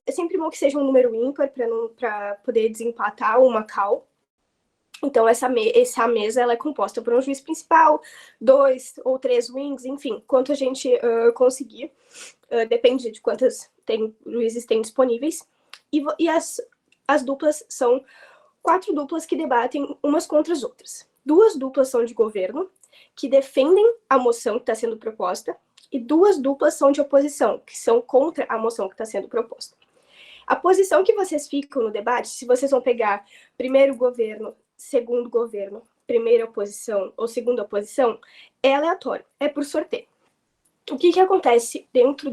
é sempre bom que seja um número ímpar para poder desempatar uma cal. Então, essa mesa ela é composta por um juiz principal, 2 ou 3 wings, enfim, quanto a gente conseguir. Depende de quantos juízes tem disponíveis. E as duplas são 4 duplas que debatem umas contra as outras. 2 duplas são de governo, que defendem a moção que está sendo proposta, e 2 duplas são de oposição, que são contra a moção que está sendo proposta. A posição que vocês ficam no debate, se vocês vão pegar primeiro governo, segundo governo, primeira oposição ou segunda oposição, é aleatório, é por sorteio. O que acontece dentro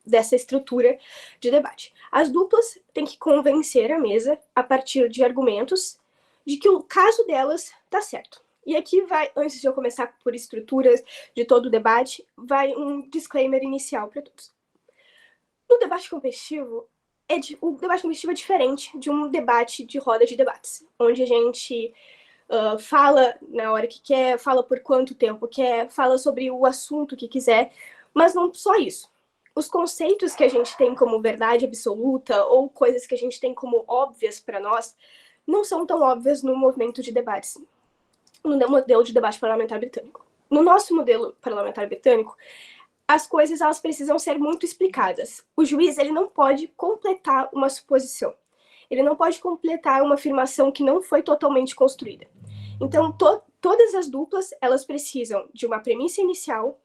dessa estrutura de debate? As duplas têm que convencer a mesa, a partir de argumentos, de que o caso delas está certo. E aqui vai, antes de eu começar por estruturas de todo o debate, vai um disclaimer inicial para todos. No debate competitivo, o debate competitivo é diferente de um debate de roda de debates, onde a gente fala na hora que quer, fala por quanto tempo quer, fala sobre o assunto que quiser, mas não só isso. Os conceitos que a gente tem como verdade absoluta ou coisas que a gente tem como óbvias para nós não são tão óbvias no movimento de debates, no modelo de debate parlamentar britânico. No nosso modelo parlamentar britânico, as coisas elas precisam ser muito explicadas. O juiz ele não pode completar uma suposição. Ele não pode completar uma afirmação que não foi totalmente construída. Então, todas as duplas elas precisam de uma premissa inicial,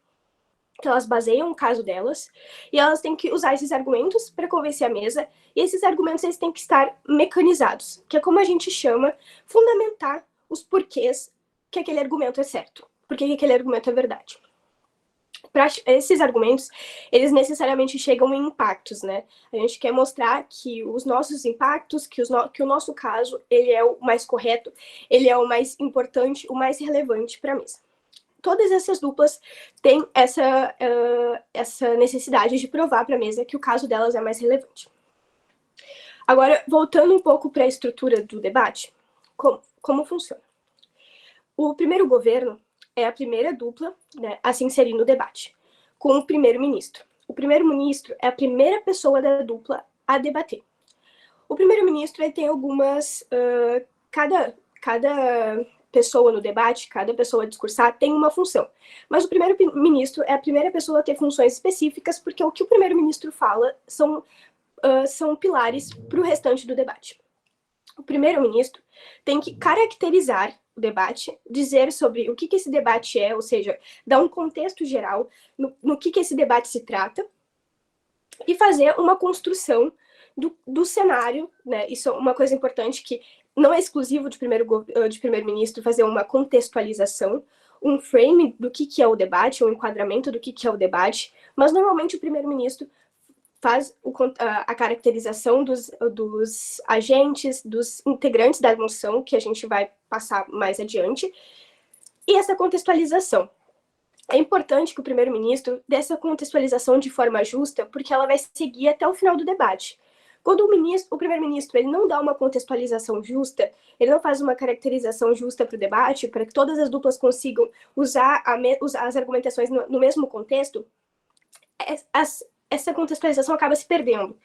que elas baseiam o caso delas, e elas têm que usar esses argumentos para convencer a mesa, e esses argumentos eles têm que estar mecanizados, que é como a gente chama, fundamentar os porquês que aquele argumento é certo, porque aquele argumento é verdade. Esses argumentos, eles necessariamente chegam em impactos, né? A gente quer mostrar que os nossos impactos, que o nosso caso, ele é o mais correto, ele é o mais importante, o mais relevante para a mesa. Todas essas duplas têm essa necessidade de provar para a mesa que o caso delas é mais relevante. Agora, voltando um pouco para a estrutura do debate, como funciona? O primeiro governo é a primeira dupla, né, a se inserir no debate, com o primeiro-ministro. O primeiro-ministro é a primeira pessoa da dupla a debater. O primeiro-ministro tem algumas... cada pessoa no debate, cada pessoa a discursar, tem uma função. Mas o primeiro-ministro é a primeira pessoa a ter funções específicas, porque o que o primeiro-ministro fala são pilares para o restante do debate. O primeiro-ministro tem que caracterizar o debate, dizer sobre o que esse debate é, ou seja, dar um contexto geral no que esse debate se trata, e fazer uma construção do cenário, né? Isso é uma coisa importante que não é exclusivo de primeiro-ministro fazer uma contextualização, um frame do que é o debate, um enquadramento do que é o debate, mas normalmente o primeiro-ministro faz a caracterização dos agentes, dos integrantes da moção, que a gente vai passar mais adiante, e essa contextualização. É importante que o primeiro-ministro dê essa contextualização de forma justa, porque ela vai seguir até o final do debate. Quando o primeiro-ministro ele não dá uma contextualização justa, ele não faz uma caracterização justa para o debate, para que todas as duplas consigam usar as argumentações no mesmo contexto, essa contextualização acaba se perdendo.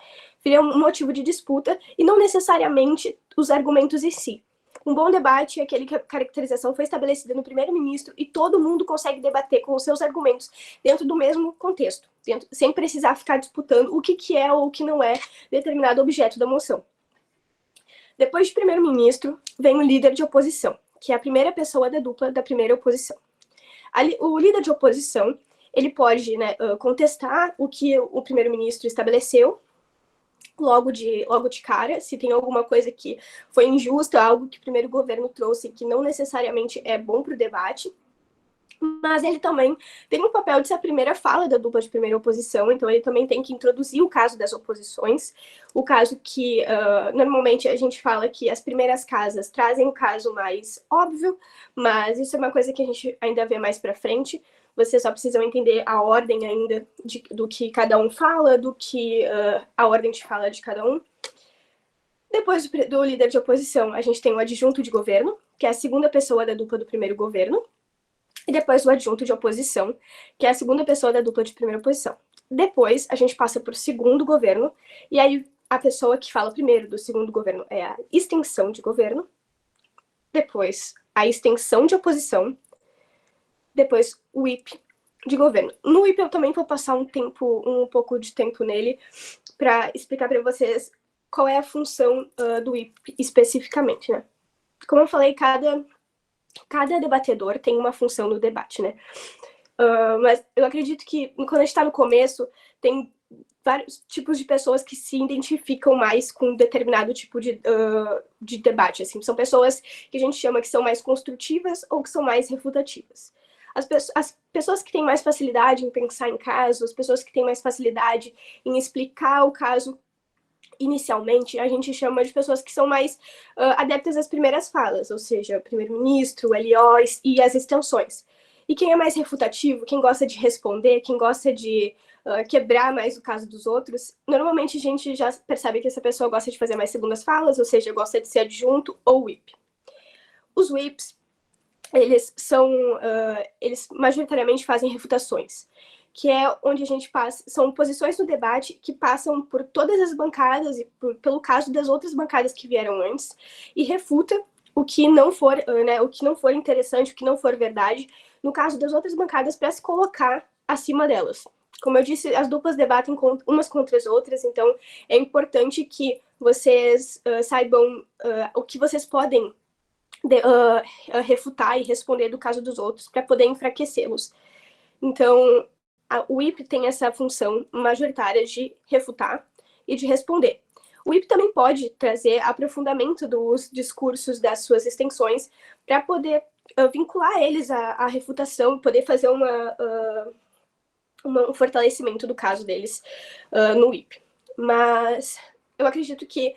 Vira um motivo de disputa e não necessariamente os argumentos em si. Um bom debate é aquele que a caracterização foi estabelecida no primeiro-ministro e todo mundo consegue debater com os seus argumentos dentro do mesmo contexto, sem precisar ficar disputando o que é ou o que não é determinado objeto da moção. Depois de primeiro-ministro, vem o líder de oposição, que é a primeira pessoa da dupla da primeira oposição. O líder de oposição ele pode, né, contestar o que o primeiro-ministro estabeleceu logo de cara, se tem alguma coisa que foi injusta, algo que o primeiro governo trouxe que não necessariamente é bom para o debate, mas ele também tem um papel de ser a primeira fala da dupla de primeira oposição, então ele também tem que introduzir o caso das oposições, o caso que normalmente a gente fala que as primeiras casas trazem o caso mais óbvio, mas isso é uma coisa que a gente ainda vê mais para frente. Vocês só precisam entender a ordem ainda do que cada um fala, do que a ordem de fala de cada um. Depois do líder de oposição, a gente tem o adjunto de governo, que é a segunda pessoa da dupla do primeiro governo. E depois o adjunto de oposição, que é a segunda pessoa da dupla de primeira oposição. Depois, a gente passa para o segundo governo, e aí a pessoa que fala primeiro do segundo governo é a extensão de governo, depois a extensão de oposição, depois o whip de governo. No whip eu também vou passar um pouco de tempo nele para explicar para vocês qual é a função do whip especificamente, né? Como eu falei, cada debatedor tem uma função no debate, né? Mas eu acredito que quando a gente está no começo, tem vários tipos de pessoas que se identificam mais com um determinado tipo de debate. São pessoas que a gente chama que são mais construtivas ou que são mais refutativas. As pessoas que têm mais facilidade em pensar em casos, as pessoas que têm mais facilidade em explicar o caso inicialmente, a gente chama de pessoas que são mais adeptas às primeiras falas, ou seja, o primeiro-ministro, o LO e as extensões. E quem é mais refutativo, quem gosta de responder, quem gosta de quebrar mais o caso dos outros, normalmente a gente já percebe que essa pessoa gosta de fazer mais segundas falas, ou seja, gosta de ser adjunto ou whip. Os whips, eles majoritariamente fazem refutações, que é onde a gente passa, são posições no debate que passam por todas as bancadas e pelo caso das outras bancadas que vieram antes e refuta o que não for, o que não for interessante, o que não for verdade, no caso das outras bancadas, para se colocar acima delas. Como eu disse, as duplas debatem umas contra as outras, então é importante que vocês saibam o que vocês podem refutar e responder do caso dos outros para poder enfraquecê-los. Então, o whip tem essa função majoritária de refutar e de responder. O whip também pode trazer aprofundamento dos discursos das suas extensões para poder vincular eles à refutação, poder fazer um fortalecimento do caso deles no whip. Mas eu acredito que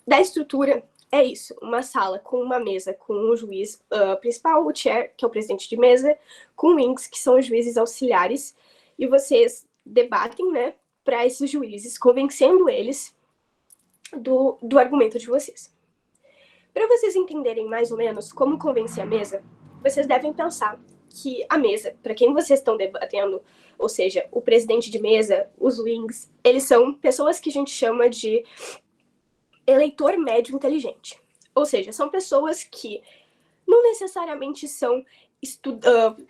da estrutura é isso, uma sala com uma mesa com o juiz principal, o chair, que é o presidente de mesa, com wings, que são os juízes auxiliares, e vocês debatem, né, para esses juízes, convencendo eles do argumento de vocês. Para vocês entenderem mais ou menos como convencer a mesa, vocês devem pensar que a mesa, para quem vocês estão debatendo, ou seja, o presidente de mesa, os wings, eles são pessoas que a gente chama de eleitor médio inteligente. Ou seja, são pessoas que não necessariamente são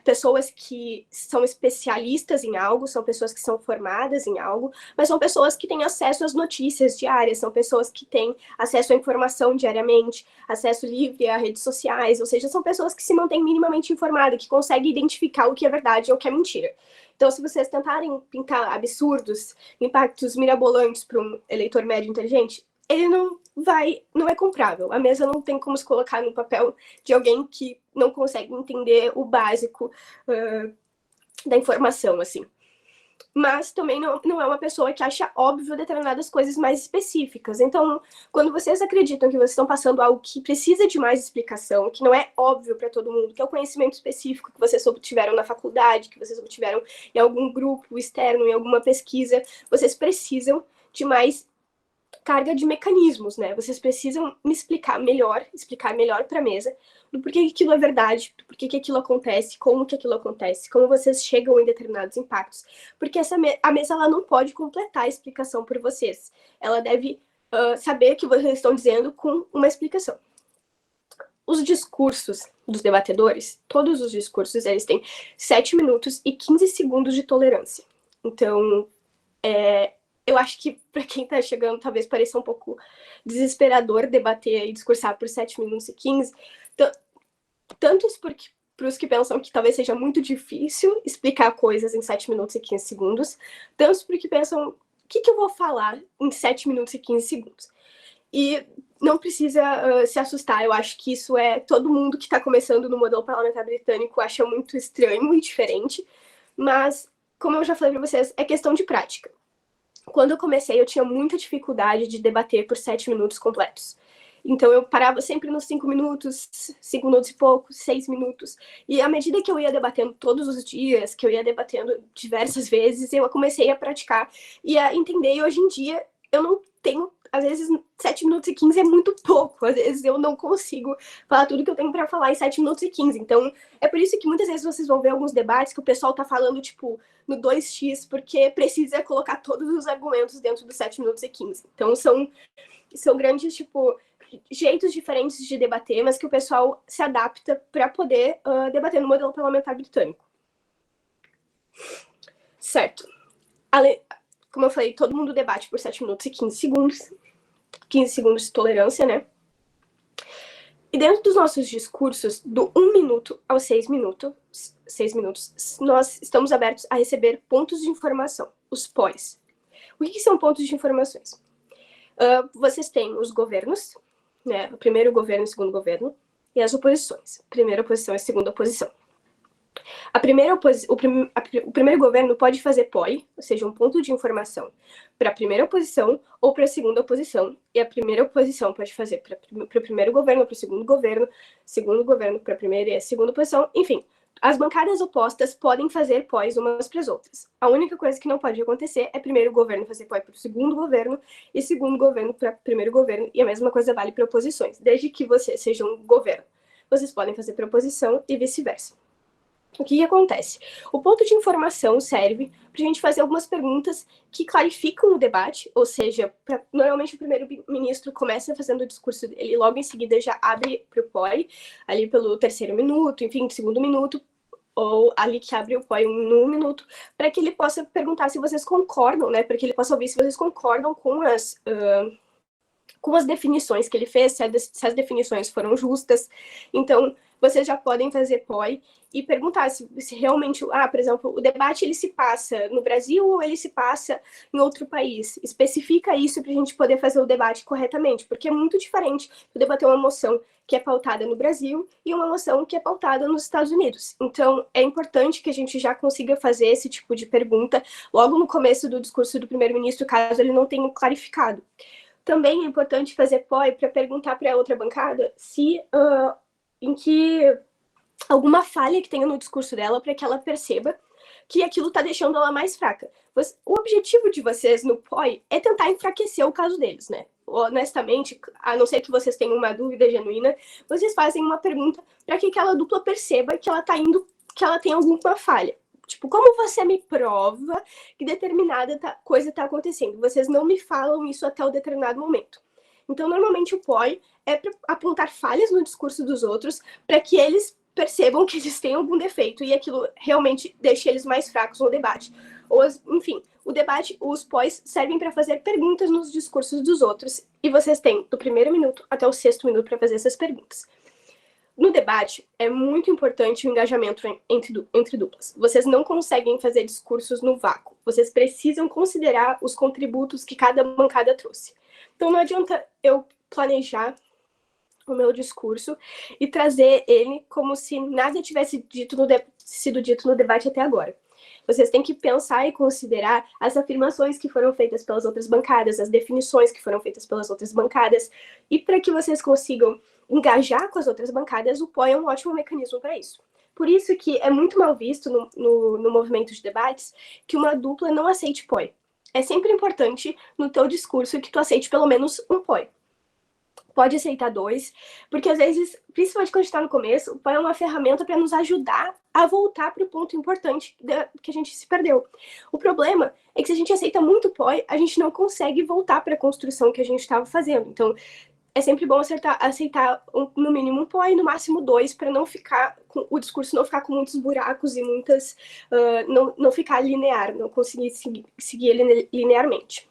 pessoas que são especialistas em algo, são pessoas que são formadas em algo, mas são pessoas que têm acesso às notícias diárias, são pessoas que têm acesso à informação diariamente, acesso livre a redes sociais, ou seja, são pessoas que se mantêm minimamente informadas, que conseguem identificar o que é verdade ou o que é mentira. Então, se vocês tentarem pintar absurdos, impactos mirabolantes para um eleitor médio inteligente, ele não é comprável. A mesa não tem como se colocar no papel de alguém que não consegue entender o básico da informação, assim. Mas também não é uma pessoa que acha óbvio determinadas coisas mais específicas. Então, quando vocês acreditam que vocês estão passando algo que precisa de mais explicação, que não é óbvio para todo mundo, que é o conhecimento específico que vocês obtiveram na faculdade, que vocês obtiveram em algum grupo externo, em alguma pesquisa, vocês precisam de mais carga de mecanismos, né? Vocês precisam me explicar melhor para a mesa do porquê aquilo é verdade, do porquê que aquilo acontece, como que aquilo acontece, como vocês chegam em determinados impactos. Porque a mesa ela não pode completar a explicação por vocês. Ela deve saber o que vocês estão dizendo com uma explicação. Os discursos dos debatedores, todos os discursos, eles têm 7 minutos e 15 segundos de tolerância. Então, eu acho que para quem está chegando, talvez pareça um pouco desesperador debater e discursar por 7 minutos e 15, tantos para os que pensam que talvez seja muito difícil explicar coisas em 7 minutos e 15 segundos, tantos para os que pensam, o que eu vou falar em 7 minutos e 15 segundos? E não precisa se assustar, eu acho que isso todo mundo que está começando no modelo parlamentar britânico acha muito estranho e diferente, mas, como eu já falei para vocês, é questão de prática. Quando eu comecei, eu tinha muita dificuldade de debater por 7 minutos completos. Então, eu parava sempre nos 5 minutos e pouco, 6 minutos. E à medida que eu ia debatendo todos os dias, que eu ia debatendo diversas vezes, eu comecei a praticar e a entender. E hoje em dia, eu não tenho às vezes 7 minutos e 15 é muito pouco. Às vezes eu não consigo falar tudo que eu tenho para falar em 7 minutos e 15. Então, é por isso que muitas vezes vocês vão ver alguns debates que o pessoal tá falando, tipo, no 2x, porque precisa colocar todos os argumentos dentro dos 7 minutos e 15. Então, são grandes, tipo, jeitos diferentes de debater, mas que o pessoal se adapta para poder debater no modelo parlamentar britânico. Certo. Como eu falei, todo mundo debate por 7 minutos e 15 segundos. 15 segundos de tolerância, né? E dentro dos nossos discursos, do 1 minuto aos 6 minutos, nós estamos abertos a receber pontos de informação, os POIs. O que são pontos de informações? Vocês têm os governos, né? O primeiro governo e o segundo governo, e as oposições. Primeira oposição e segunda oposição. O primeiro governo pode fazer POI, ou seja, um ponto de informação, para a primeira oposição ou para a segunda oposição. E a primeira oposição pode fazer para o primeiro governo, para o segundo governo para a primeira e a segunda oposição. Enfim, as bancadas opostas podem fazer POIs umas para as outras. A única coisa que não pode acontecer é primeiro governo fazer POI para o segundo governo e segundo governo para o primeiro governo. E a mesma coisa vale para oposições. Desde que você seja um governo, vocês podem fazer para oposição e vice-versa. O que acontece? O ponto de informação serve para a gente fazer algumas perguntas que clarificam o debate, ou seja, normalmente o primeiro-ministro começa fazendo o discurso dele, logo em seguida já abre para o POI, ali pelo terceiro minuto, enfim, segundo minuto, ou ali que abre o POI no 1 minuto, para que ele possa perguntar se vocês concordam, né? Para que ele possa ouvir se vocês concordam com as definições que ele fez, se as definições foram justas. Então, vocês já podem fazer POI e perguntar se realmente, por exemplo, o debate ele se passa no Brasil ou ele se passa em outro país. Especifica isso para a gente poder fazer o debate corretamente, porque é muito diferente de debater uma moção que é pautada no Brasil e uma moção que é pautada nos Estados Unidos. Então, é importante que a gente já consiga fazer esse tipo de pergunta logo no começo do discurso do primeiro-ministro, caso ele não tenha clarificado. Também é importante fazer POI para perguntar para a outra bancada se em que alguma falha que tenha no discurso dela, para que ela perceba que aquilo está deixando ela mais fraca. O objetivo de vocês no POI é tentar enfraquecer o caso deles, né? Honestamente, a não ser que vocês tenham uma dúvida genuína, vocês fazem uma pergunta para que aquela dupla perceba que ela tem alguma falha. Tipo, como você me prova que determinada coisa está acontecendo? Vocês não me falam isso até o determinado momento. Então, normalmente, o POI é para apontar falhas no discurso dos outros para que eles percebam que eles têm algum defeito e aquilo realmente deixe eles mais fracos no debate. Enfim, os POIs servem para fazer perguntas nos discursos dos outros e vocês têm do primeiro minuto até o 6º minuto para fazer essas perguntas. No debate, é muito importante o engajamento entre duplas. Vocês não conseguem fazer discursos no vácuo. Vocês precisam considerar os contributos que cada bancada trouxe. Então, não adianta eu planejar o meu discurso e trazer ele como se nada tivesse sido dito no debate até agora. Vocês têm que pensar e considerar as afirmações que foram feitas pelas outras bancadas, as definições que foram feitas pelas outras bancadas, e para que vocês consigam engajar com as outras bancadas, o POI é um ótimo mecanismo para isso. Por isso que é muito mal visto no movimento de debates que uma dupla não aceite POI. É sempre importante no teu discurso que tu aceite pelo menos um POI. Pode aceitar 2, porque às vezes, principalmente quando a gente está no começo, o POI é uma ferramenta para nos ajudar a voltar para o ponto importante que a gente se perdeu. O problema é que se a gente aceita muito POI, a gente não consegue voltar para a construção que a gente estava fazendo. Então, é sempre bom aceitar no mínimo um POI, no máximo 2, para não ficar o discurso não ficar com muitos buracos e muitas não ficar linear, não conseguir seguir ele linearmente.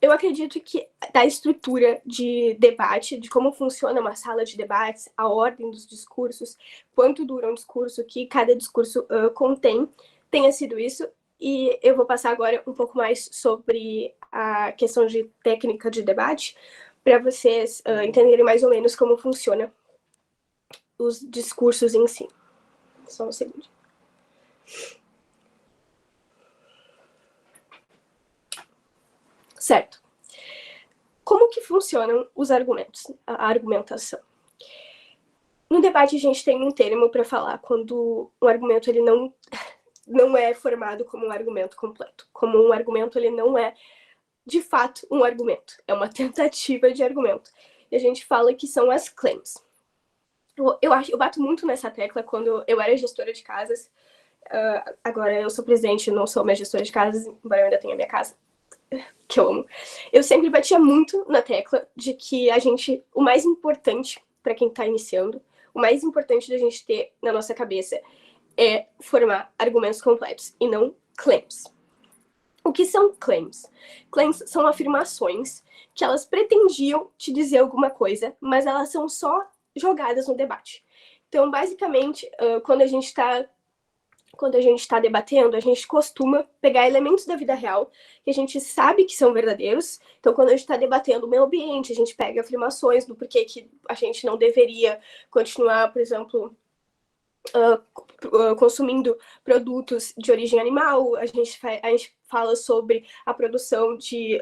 Eu acredito que da estrutura de debate, de como funciona uma sala de debates, a ordem dos discursos, quanto dura um discurso, que cada discurso contém, tenha sido isso. E eu vou passar agora um pouco mais sobre a questão de técnica de debate, para vocês entenderem mais ou menos como funciona os discursos em si. Só um segundo. Certo. Como que funcionam os argumentos, a argumentação? No debate, a gente tem um termo para falar quando um argumento ele não é formado como um argumento completo. Como um argumento ele não é de fato, um argumento. É uma tentativa de argumento. E a gente fala que são as claims. Eu bato muito nessa tecla quando eu era gestora de casas. Agora eu sou presidente, não sou mais gestora de casas, embora eu ainda tenha minha casa, que eu amo. Eu sempre batia muito na tecla de que o mais importante para quem está iniciando, o mais importante da gente ter na nossa cabeça é formar argumentos completos e não claims. O que são claims? Claims são afirmações que elas pretendiam te dizer alguma coisa, mas elas são só jogadas no debate. Então, basicamente, quando a gente está debatendo, a gente costuma pegar elementos da vida real que a gente sabe que são verdadeiros. Então, quando a gente está debatendo o meio ambiente, a gente pega afirmações do porquê que a gente não deveria continuar, por exemplo, consumindo produtos de origem animal. A gente fala sobre a produção de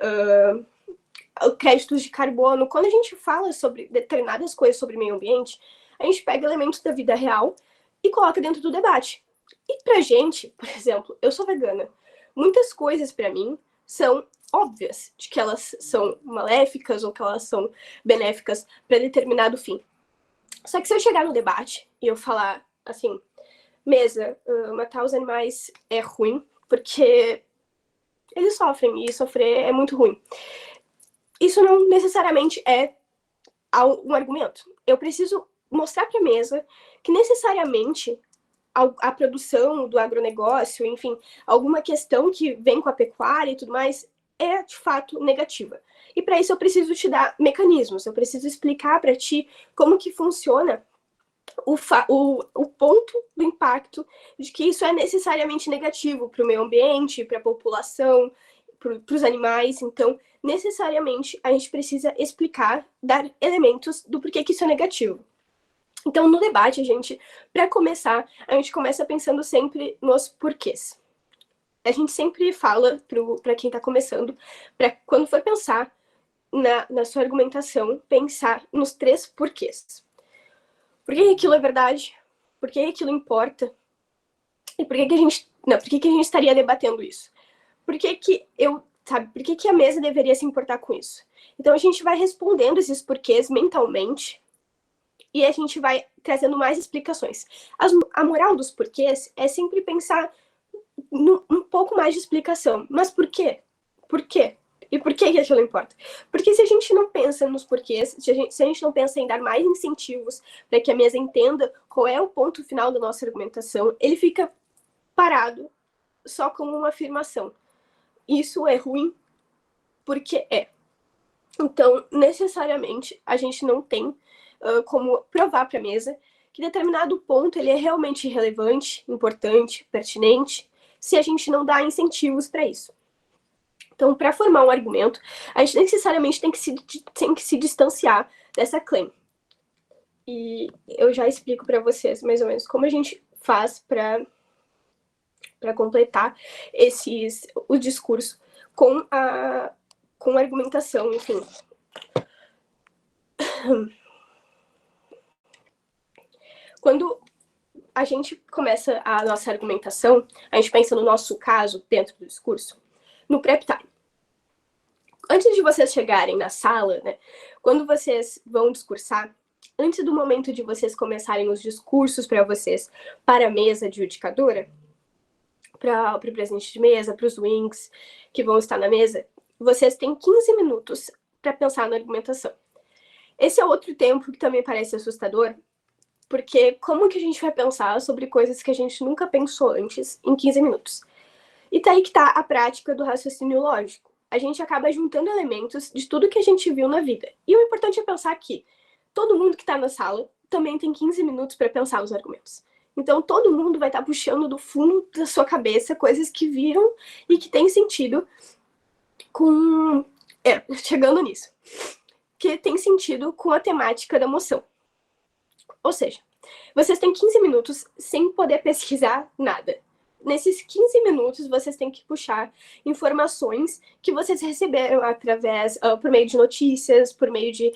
créditos de carbono. Quando a gente fala sobre determinadas coisas sobre meio ambiente, a gente pega elementos da vida real e coloca dentro do debate. E pra gente, por exemplo, eu sou vegana. Muitas coisas pra mim são óbvias de que elas são maléficas ou que elas são benéficas para determinado fim. Só que se eu chegar no debate e eu falar assim, mesa, matar os animais é ruim, porque eles sofrem e sofrer é muito ruim. Isso não necessariamente é um argumento. Eu preciso mostrar para a mesa que necessariamente a produção do agronegócio, enfim, alguma questão que vem com a pecuária e tudo mais, é de fato negativa. E para isso eu preciso te dar mecanismos, eu preciso explicar para ti como que funciona o ponto do impacto de que isso é necessariamente negativo para o meio ambiente, para a população, para os animais. Então, necessariamente, a gente precisa explicar, dar elementos do porquê que isso é negativo. Então, no debate, para começar, a gente começa pensando sempre nos porquês. A gente sempre fala para quem está começando, para quando for pensar na sua argumentação, pensar nos 3 porquês. Por que aquilo é verdade? Por que aquilo importa? E por que a gente estaria debatendo isso? Por que a mesa deveria se importar com isso? Então a gente vai respondendo esses porquês mentalmente e a gente vai trazendo mais explicações. A moral dos porquês é sempre pensar um pouco mais de explicação. Mas por quê? Por quê? E por que aquilo importa? Porque se a gente não pensa nos porquês, se a gente não pensa em dar mais incentivos para que a mesa entenda qual é o ponto final da nossa argumentação, ele fica parado só como uma afirmação. Isso é ruim porque é. Então, necessariamente, a gente não tem como provar para a mesa que determinado ponto ele é realmente relevante, importante, pertinente, se a gente não dá incentivos para isso. Então, para formar um argumento, a gente necessariamente tem que se distanciar dessa claim. E eu já explico para vocês mais ou menos como a gente faz para completar o discurso com a argumentação, enfim. Quando a gente começa a nossa argumentação, a gente pensa no nosso caso dentro do discurso, no prep time. Antes de vocês chegarem na sala, né, quando vocês vão discursar, antes do momento de vocês começarem os discursos para vocês, para a mesa adjudicadora, para o presidente de mesa, para os wings que vão estar na mesa, vocês têm 15 minutos para pensar na argumentação. Esse é outro tempo que também parece assustador, porque como que a gente vai pensar sobre coisas que a gente nunca pensou antes em 15 minutos? E tá aí que tá a prática do raciocínio lógico. A gente acaba juntando elementos de tudo que a gente viu na vida. E o importante é pensar que todo mundo que está na sala também tem 15 minutos para pensar os argumentos. Então, todo mundo vai estar puxando do fundo da sua cabeça coisas que viram e que tem sentido chegando nisso. Que tem sentido com a temática da moção. Ou seja, vocês têm 15 minutos sem poder pesquisar nada. Nesses 15 minutos, vocês têm que puxar informações que vocês receberam por meio de notícias, por meio de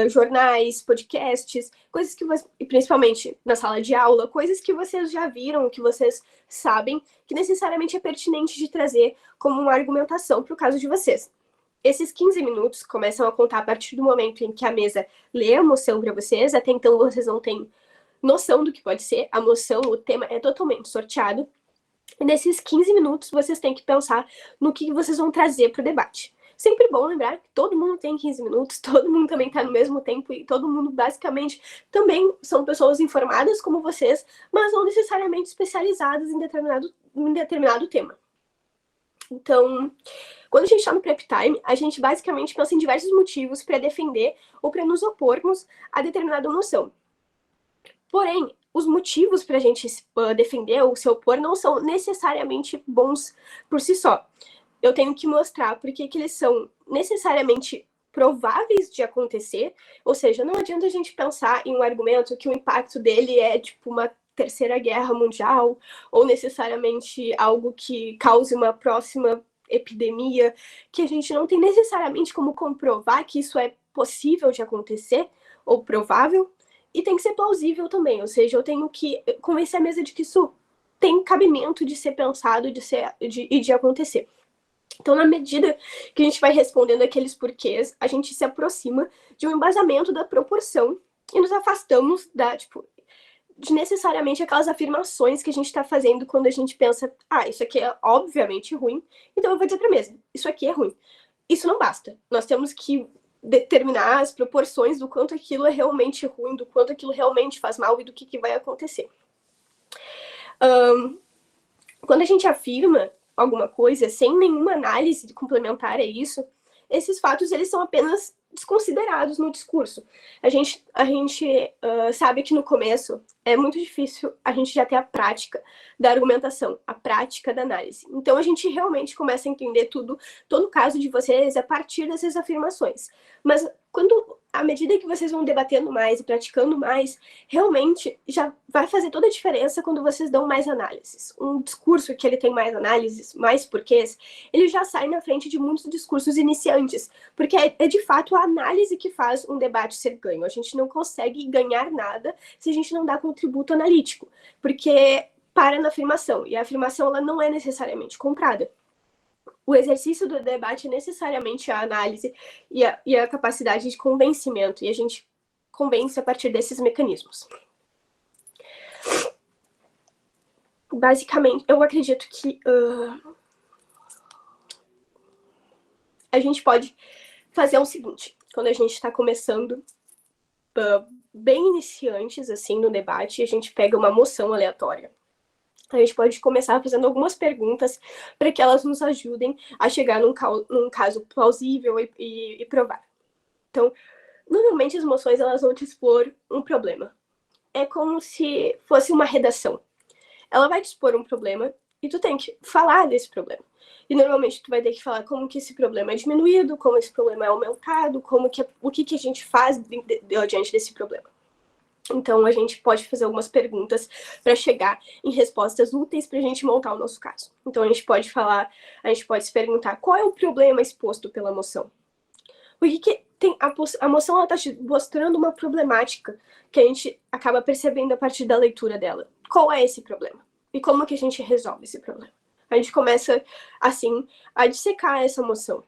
jornais, podcasts, coisas que principalmente na sala de aula, coisas que vocês já viram, que vocês sabem, que necessariamente é pertinente de trazer como uma argumentação para o caso de vocês. Esses 15 minutos começam a contar a partir do momento em que a mesa lê a moção para vocês. Até então, vocês não têm noção do que pode ser. A moção, o tema é totalmente sorteado. E nesses 15 minutos, vocês têm que pensar no que vocês vão trazer para o debate. Sempre bom lembrar que todo mundo tem 15 minutos, todo mundo também está no mesmo tempo e todo mundo, basicamente, também são pessoas informadas como vocês, mas não necessariamente especializadas em determinado tema. Então, quando a gente está no prep time, a gente basicamente pensa em diversos motivos para defender ou para nos opormos a determinada moção. Porém, os motivos para a gente defender ou se opor não são necessariamente bons por si só. Eu tenho que mostrar porque que eles são necessariamente prováveis de acontecer, ou seja, não adianta a gente pensar em um argumento que o impacto dele é tipo uma terceira guerra mundial, ou necessariamente algo que cause uma próxima epidemia, que a gente não tem necessariamente como comprovar que isso é possível de acontecer, ou provável, e tem que ser plausível também, ou seja, eu tenho que convencer a mesa de que isso tem cabimento de ser pensado e de acontecer. Então, na medida que a gente vai respondendo aqueles porquês, a gente se aproxima de um embasamento da proporção e nos afastamos de necessariamente aquelas afirmações que a gente está fazendo quando a gente pensa, isso aqui é obviamente ruim, então eu vou dizer para a mesa, isso aqui é ruim. Isso não basta. Nós temos que determinar as proporções do quanto aquilo é realmente ruim, do quanto aquilo realmente faz mal e do que vai acontecer. Quando a gente afirma alguma coisa sem nenhuma análise complementar a isso, esses fatos eles são apenas desconsiderados no discurso. A gente sabe que no começo é muito difícil a gente já ter a prática da argumentação, a prática da análise. Então a gente realmente começa a entender todo o caso de vocês a partir dessas afirmações. Mas à medida que vocês vão debatendo mais e praticando mais, realmente já vai fazer toda a diferença quando vocês dão mais análises. Um discurso que ele tem mais análises, mais porquês, ele já sai na frente de muitos discursos iniciantes, porque é de fato a análise que faz um debate ser ganho. A gente não consegue ganhar nada se a gente não dá contributo analítico, porque para na afirmação, e a afirmação ela não é necessariamente comprada. O exercício do debate é necessariamente a análise e a capacidade de convencimento, e a gente convence a partir desses mecanismos. Basicamente, eu acredito que a gente pode fazer o seguinte, quando a gente está começando bem iniciantes, assim, no debate, a gente pega uma moção aleatória. A gente pode começar fazendo algumas perguntas para que elas nos ajudem a chegar num caso plausível e provável. Então, normalmente as moções elas vão te expor um problema. É como se fosse uma redação. Ela vai te expor um problema e tu tem que falar desse problema. E normalmente tu vai ter que falar como que esse problema é diminuído, como esse problema é aumentado, o que a gente faz diante desse problema. Então, a gente pode fazer algumas perguntas para chegar em respostas úteis para a gente montar o nosso caso. Então, a gente pode se perguntar qual é o problema exposto pela moção. O que tem a moção está te mostrando uma problemática que a gente acaba percebendo a partir da leitura dela. Qual é esse problema? E como que a gente resolve esse problema? A gente começa, assim, a dissecar essa moção.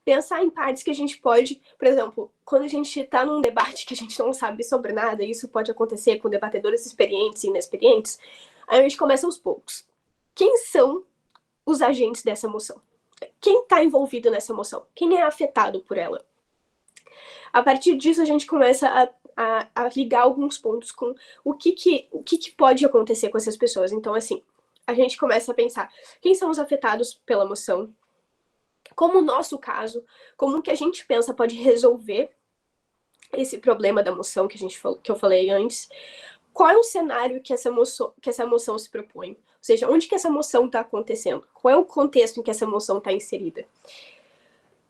Pensar em partes que a gente pode, por exemplo, quando a gente está num debate que a gente não sabe sobre nada, e isso pode acontecer com debatedores experientes e inexperientes, aí a gente começa aos poucos. Quem são os agentes dessa moção? Quem está envolvido nessa moção? Quem é afetado por ela? A partir disso, a gente começa a ligar alguns pontos com o que pode acontecer com essas pessoas. Então, assim, a gente começa a pensar quem são os afetados pela moção, como o nosso caso, como que a gente pensa pode resolver esse problema da moção que eu falei antes, qual é o cenário que essa moção se propõe, ou seja, onde que essa moção está acontecendo, qual é o contexto em que essa moção está inserida,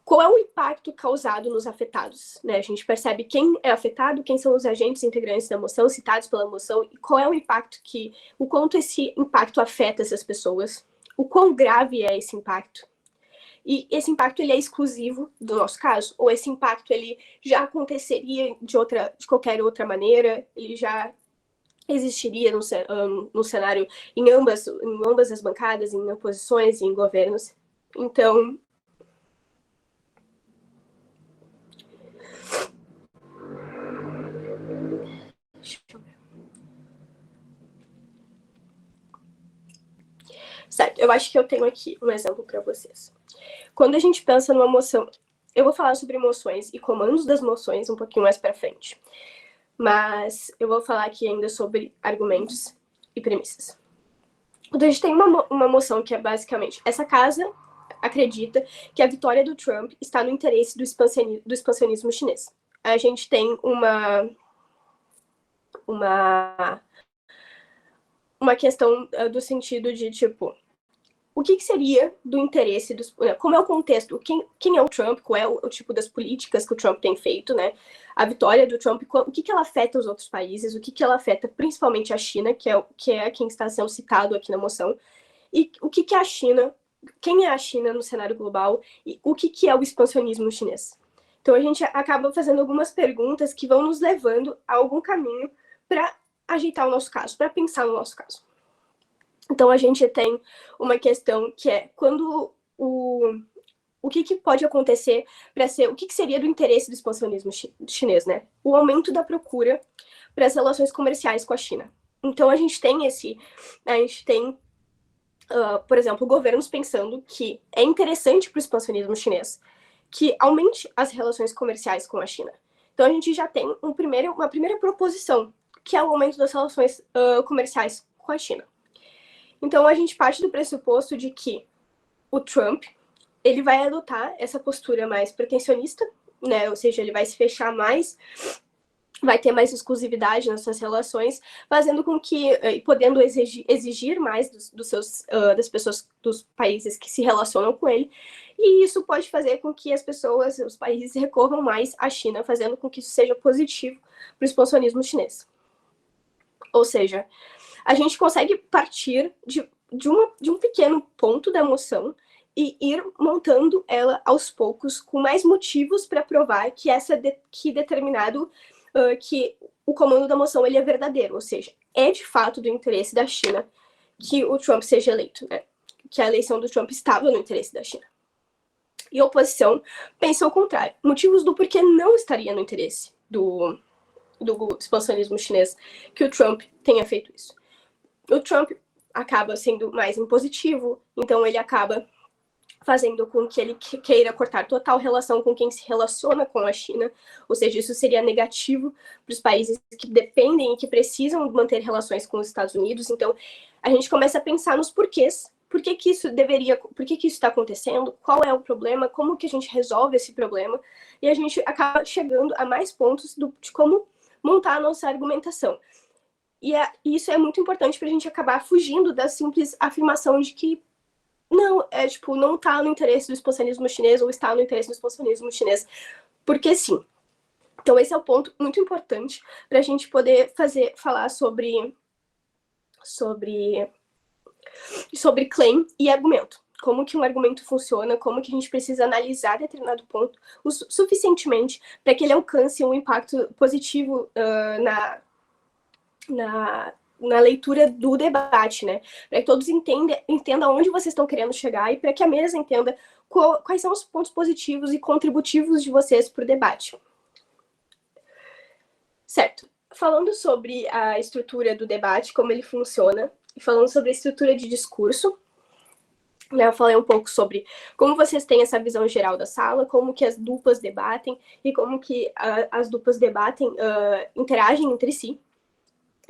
qual é o impacto causado nos afetados, né? A gente percebe quem é afetado, quem são os agentes integrantes da moção, citados pela moção, e qual é o quanto esse impacto afeta essas pessoas, o quão grave é esse impacto. E esse impacto ele é exclusivo do nosso caso? Ou esse impacto ele já aconteceria de qualquer outra maneira? Ele já existiria no cenário em ambas as bancadas, em oposições e em governos? Então, eu acho que eu tenho aqui um exemplo para vocês. Quando a gente pensa numa moção, eu vou falar sobre emoções e comandos das emoções um pouquinho mais para frente, mas eu vou falar aqui ainda sobre argumentos e premissas. Então a gente tem uma moção que é basicamente, essa casa acredita que a vitória do Trump está no interesse do expansionismo chinês. A gente tem uma questão do sentido de, tipo, o que seria do interesse dos... Como é o contexto? Quem é o Trump? Qual é o tipo das políticas que o Trump tem feito, né? A vitória do Trump, o que ela afeta os outros países? O que ela afeta principalmente a China, que é quem está sendo citado aqui na moção? E o que é a China? Quem é a China no cenário global? E o que é o expansionismo chinês? Então a gente acaba fazendo algumas perguntas que vão nos levando a algum caminho para ajeitar o nosso caso, para pensar no nosso caso. Então a gente tem uma questão que é quando o que pode acontecer para ser, o que seria do interesse do expansionismo chinês, né? O aumento da procura para as relações comerciais com a China. Então a gente tem por exemplo, governos pensando que é interessante para o expansionismo chinês que aumente as relações comerciais com a China. Então a gente já tem uma primeira proposição, que é o aumento das relações comerciais com a China. Então a gente parte do pressuposto de que o Trump ele vai adotar essa postura mais protecionista, né? Ou seja, ele vai se fechar mais, vai ter mais exclusividade nas suas relações, fazendo com que, podendo exigir mais das pessoas, dos países que se relacionam com ele, e isso pode fazer com que os países recorram mais à China, fazendo com que isso seja positivo para o expansionismo chinês. Ou seja, a gente consegue partir de um pequeno ponto da moção e ir montando ela aos poucos, com mais motivos para provar que que o comando da moção ele é verdadeiro, ou seja, é de fato do interesse da China que o Trump seja eleito, né? Que a eleição do Trump estava no interesse da China. E a oposição pensa o contrário, motivos do porquê não estaria no interesse do expansionismo chinês que o Trump tenha feito isso. O Trump acaba sendo mais impositivo, então ele acaba fazendo com que ele queira cortar total relação com quem se relaciona com a China, ou seja, isso seria negativo para os países que dependem e que precisam manter relações com os Estados Unidos. Então, a gente começa a pensar nos porquês, por que isso está acontecendo, qual é o problema, como que a gente resolve esse problema, e a gente acaba chegando a mais pontos de como montar a nossa argumentação. E isso é muito importante para a gente acabar fugindo da simples afirmação de que não está no interesse do expansionismo chinês ou está no interesse do expansionismo chinês, porque sim. Então esse é o ponto muito importante para a gente poder falar sobre claim e argumento. Como que um argumento funciona, como que a gente precisa analisar determinado ponto suficientemente para que ele alcance um impacto positivo na leitura do debate, né? Para que todos entendam onde vocês estão querendo chegar e para que a mesa entenda quais são os pontos positivos e contributivos de vocês para o debate. Certo. Falando sobre a estrutura do debate, como ele funciona, e falando sobre a estrutura de discurso, né, eu falei um pouco sobre como vocês têm essa visão geral da sala, como que as duplas debatem e como que as duplas interagem entre si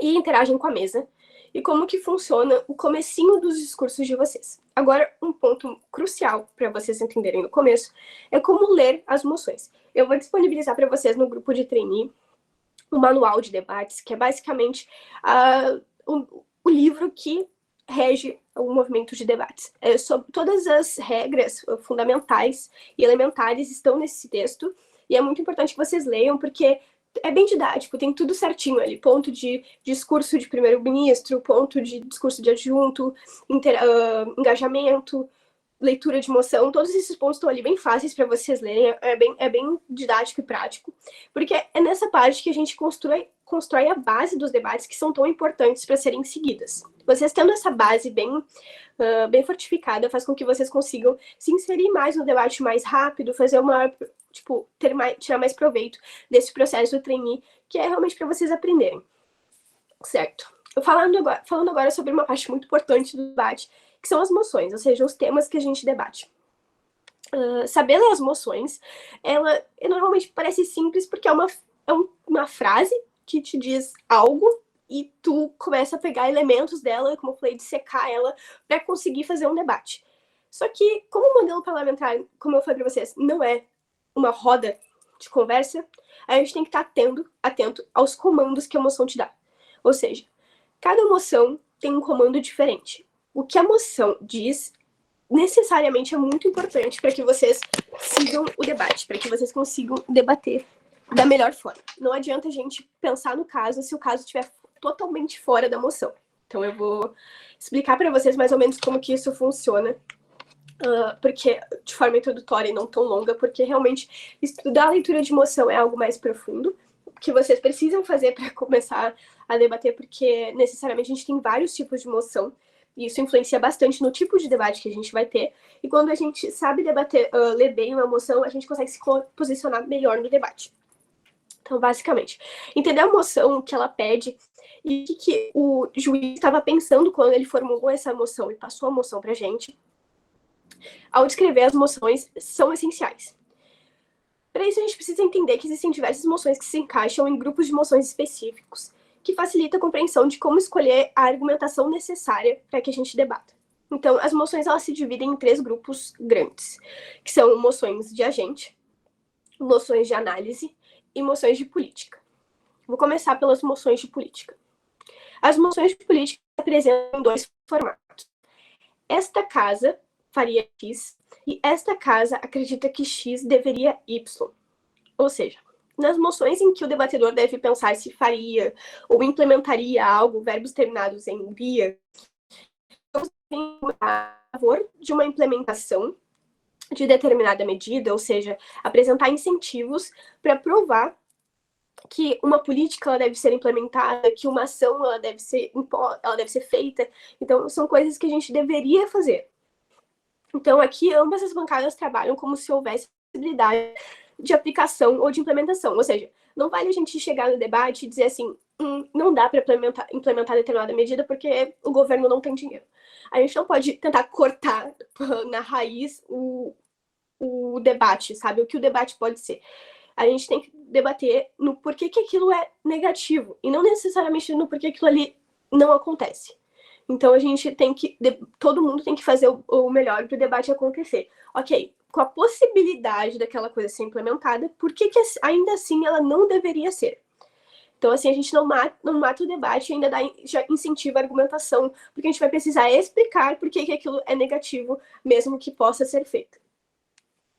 e interagem com a mesa, e como que funciona o comecinho dos discursos de vocês. Agora, um ponto crucial para vocês entenderem no começo é como ler as moções. Eu vou disponibilizar para vocês no grupo de trainee o manual de debates, que é basicamente o livro que rege o movimento de debates. Todas as regras fundamentais e elementares estão nesse texto, e é muito importante que vocês leiam, porque é bem didático, tem tudo certinho ali, ponto de discurso de primeiro-ministro, ponto de discurso de adjunto, engajamento, leitura de moção, todos esses pontos estão ali bem fáceis para vocês lerem, é bem didático e prático, porque é nessa parte que a gente constrói a base dos debates que são tão importantes para serem seguidas. Vocês tendo essa base bem fortificada, faz com que vocês consigam se inserir mais no debate mais rápido, fazer tirar mais proveito desse processo do trainee, que é realmente para vocês aprenderem. Certo. Falando agora sobre uma parte muito importante do debate, que são as moções, ou seja, os temas que a gente debate. Saber ler as moções, ela normalmente parece simples porque é uma frase que te diz algo e tu começa a pegar elementos dela, como eu falei, dissecar ela para conseguir fazer um debate. Só que, como o modelo parlamentar, como eu falei para vocês, não é uma roda de conversa, a gente tem que estar atento aos comandos que a moção te dá. Ou seja, cada moção tem um comando diferente. O que a moção diz necessariamente é muito importante para que vocês sigam o debate, para que vocês consigam debater da melhor forma. Não adianta a gente pensar no caso se o caso estiver totalmente fora da moção. Então eu vou explicar para vocês mais ou menos como que isso funciona, porque de forma introdutória e não tão longa, porque realmente estudar a leitura de moção é algo mais profundo, que vocês precisam fazer para começar a debater, porque necessariamente a gente tem vários tipos de moção, e isso influencia bastante no tipo de debate que a gente vai ter. E quando a gente sabe debater, ler bem uma moção, a gente consegue se posicionar melhor no debate. Então, basicamente, entender a moção que ela pede e o que o juiz estava pensando quando ele formulou essa moção e passou a moção para a gente, ao descrever as moções, são essenciais. Para isso, a gente precisa entender que existem diversas moções que se encaixam em grupos de moções específicos, que facilita a compreensão de como escolher a argumentação necessária para que a gente debata. Então, as moções elas se dividem em 3 grupos grandes, que são moções de agente, moções de análise e moções de política. Vou começar pelas moções de política. As moções de política se apresentam em 2 formatos. Esta casa faria X e esta casa acredita que X deveria Y. Ou seja, nas moções em que o debatedor deve pensar se faria ou implementaria algo, verbos terminados em via, a favor de uma implementação de determinada medida, ou seja, apresentar incentivos para provar que uma política ela deve ser implementada, que uma ação ela deve ser feita. Então, são coisas que a gente deveria fazer. Então, aqui, ambas as bancadas trabalham como se houvesse possibilidade de aplicação ou de implementação. Ou seja, não vale a gente chegar no debate e dizer assim, não dá para implementar determinada medida porque o governo não tem dinheiro. A gente não pode tentar cortar na raiz o debate, sabe? O que o debate pode ser. A gente tem que debater no porquê que aquilo é negativo e não necessariamente no porquê aquilo ali não acontece. Então a gente tem que, todo mundo tem que fazer o melhor para o debate acontecer. Ok, com a possibilidade daquela coisa ser implementada, por que ainda assim ela não deveria ser? Então, assim, a gente não mata o debate e ainda já incentiva a argumentação, porque a gente vai precisar explicar por que aquilo é negativo, mesmo que possa ser feito.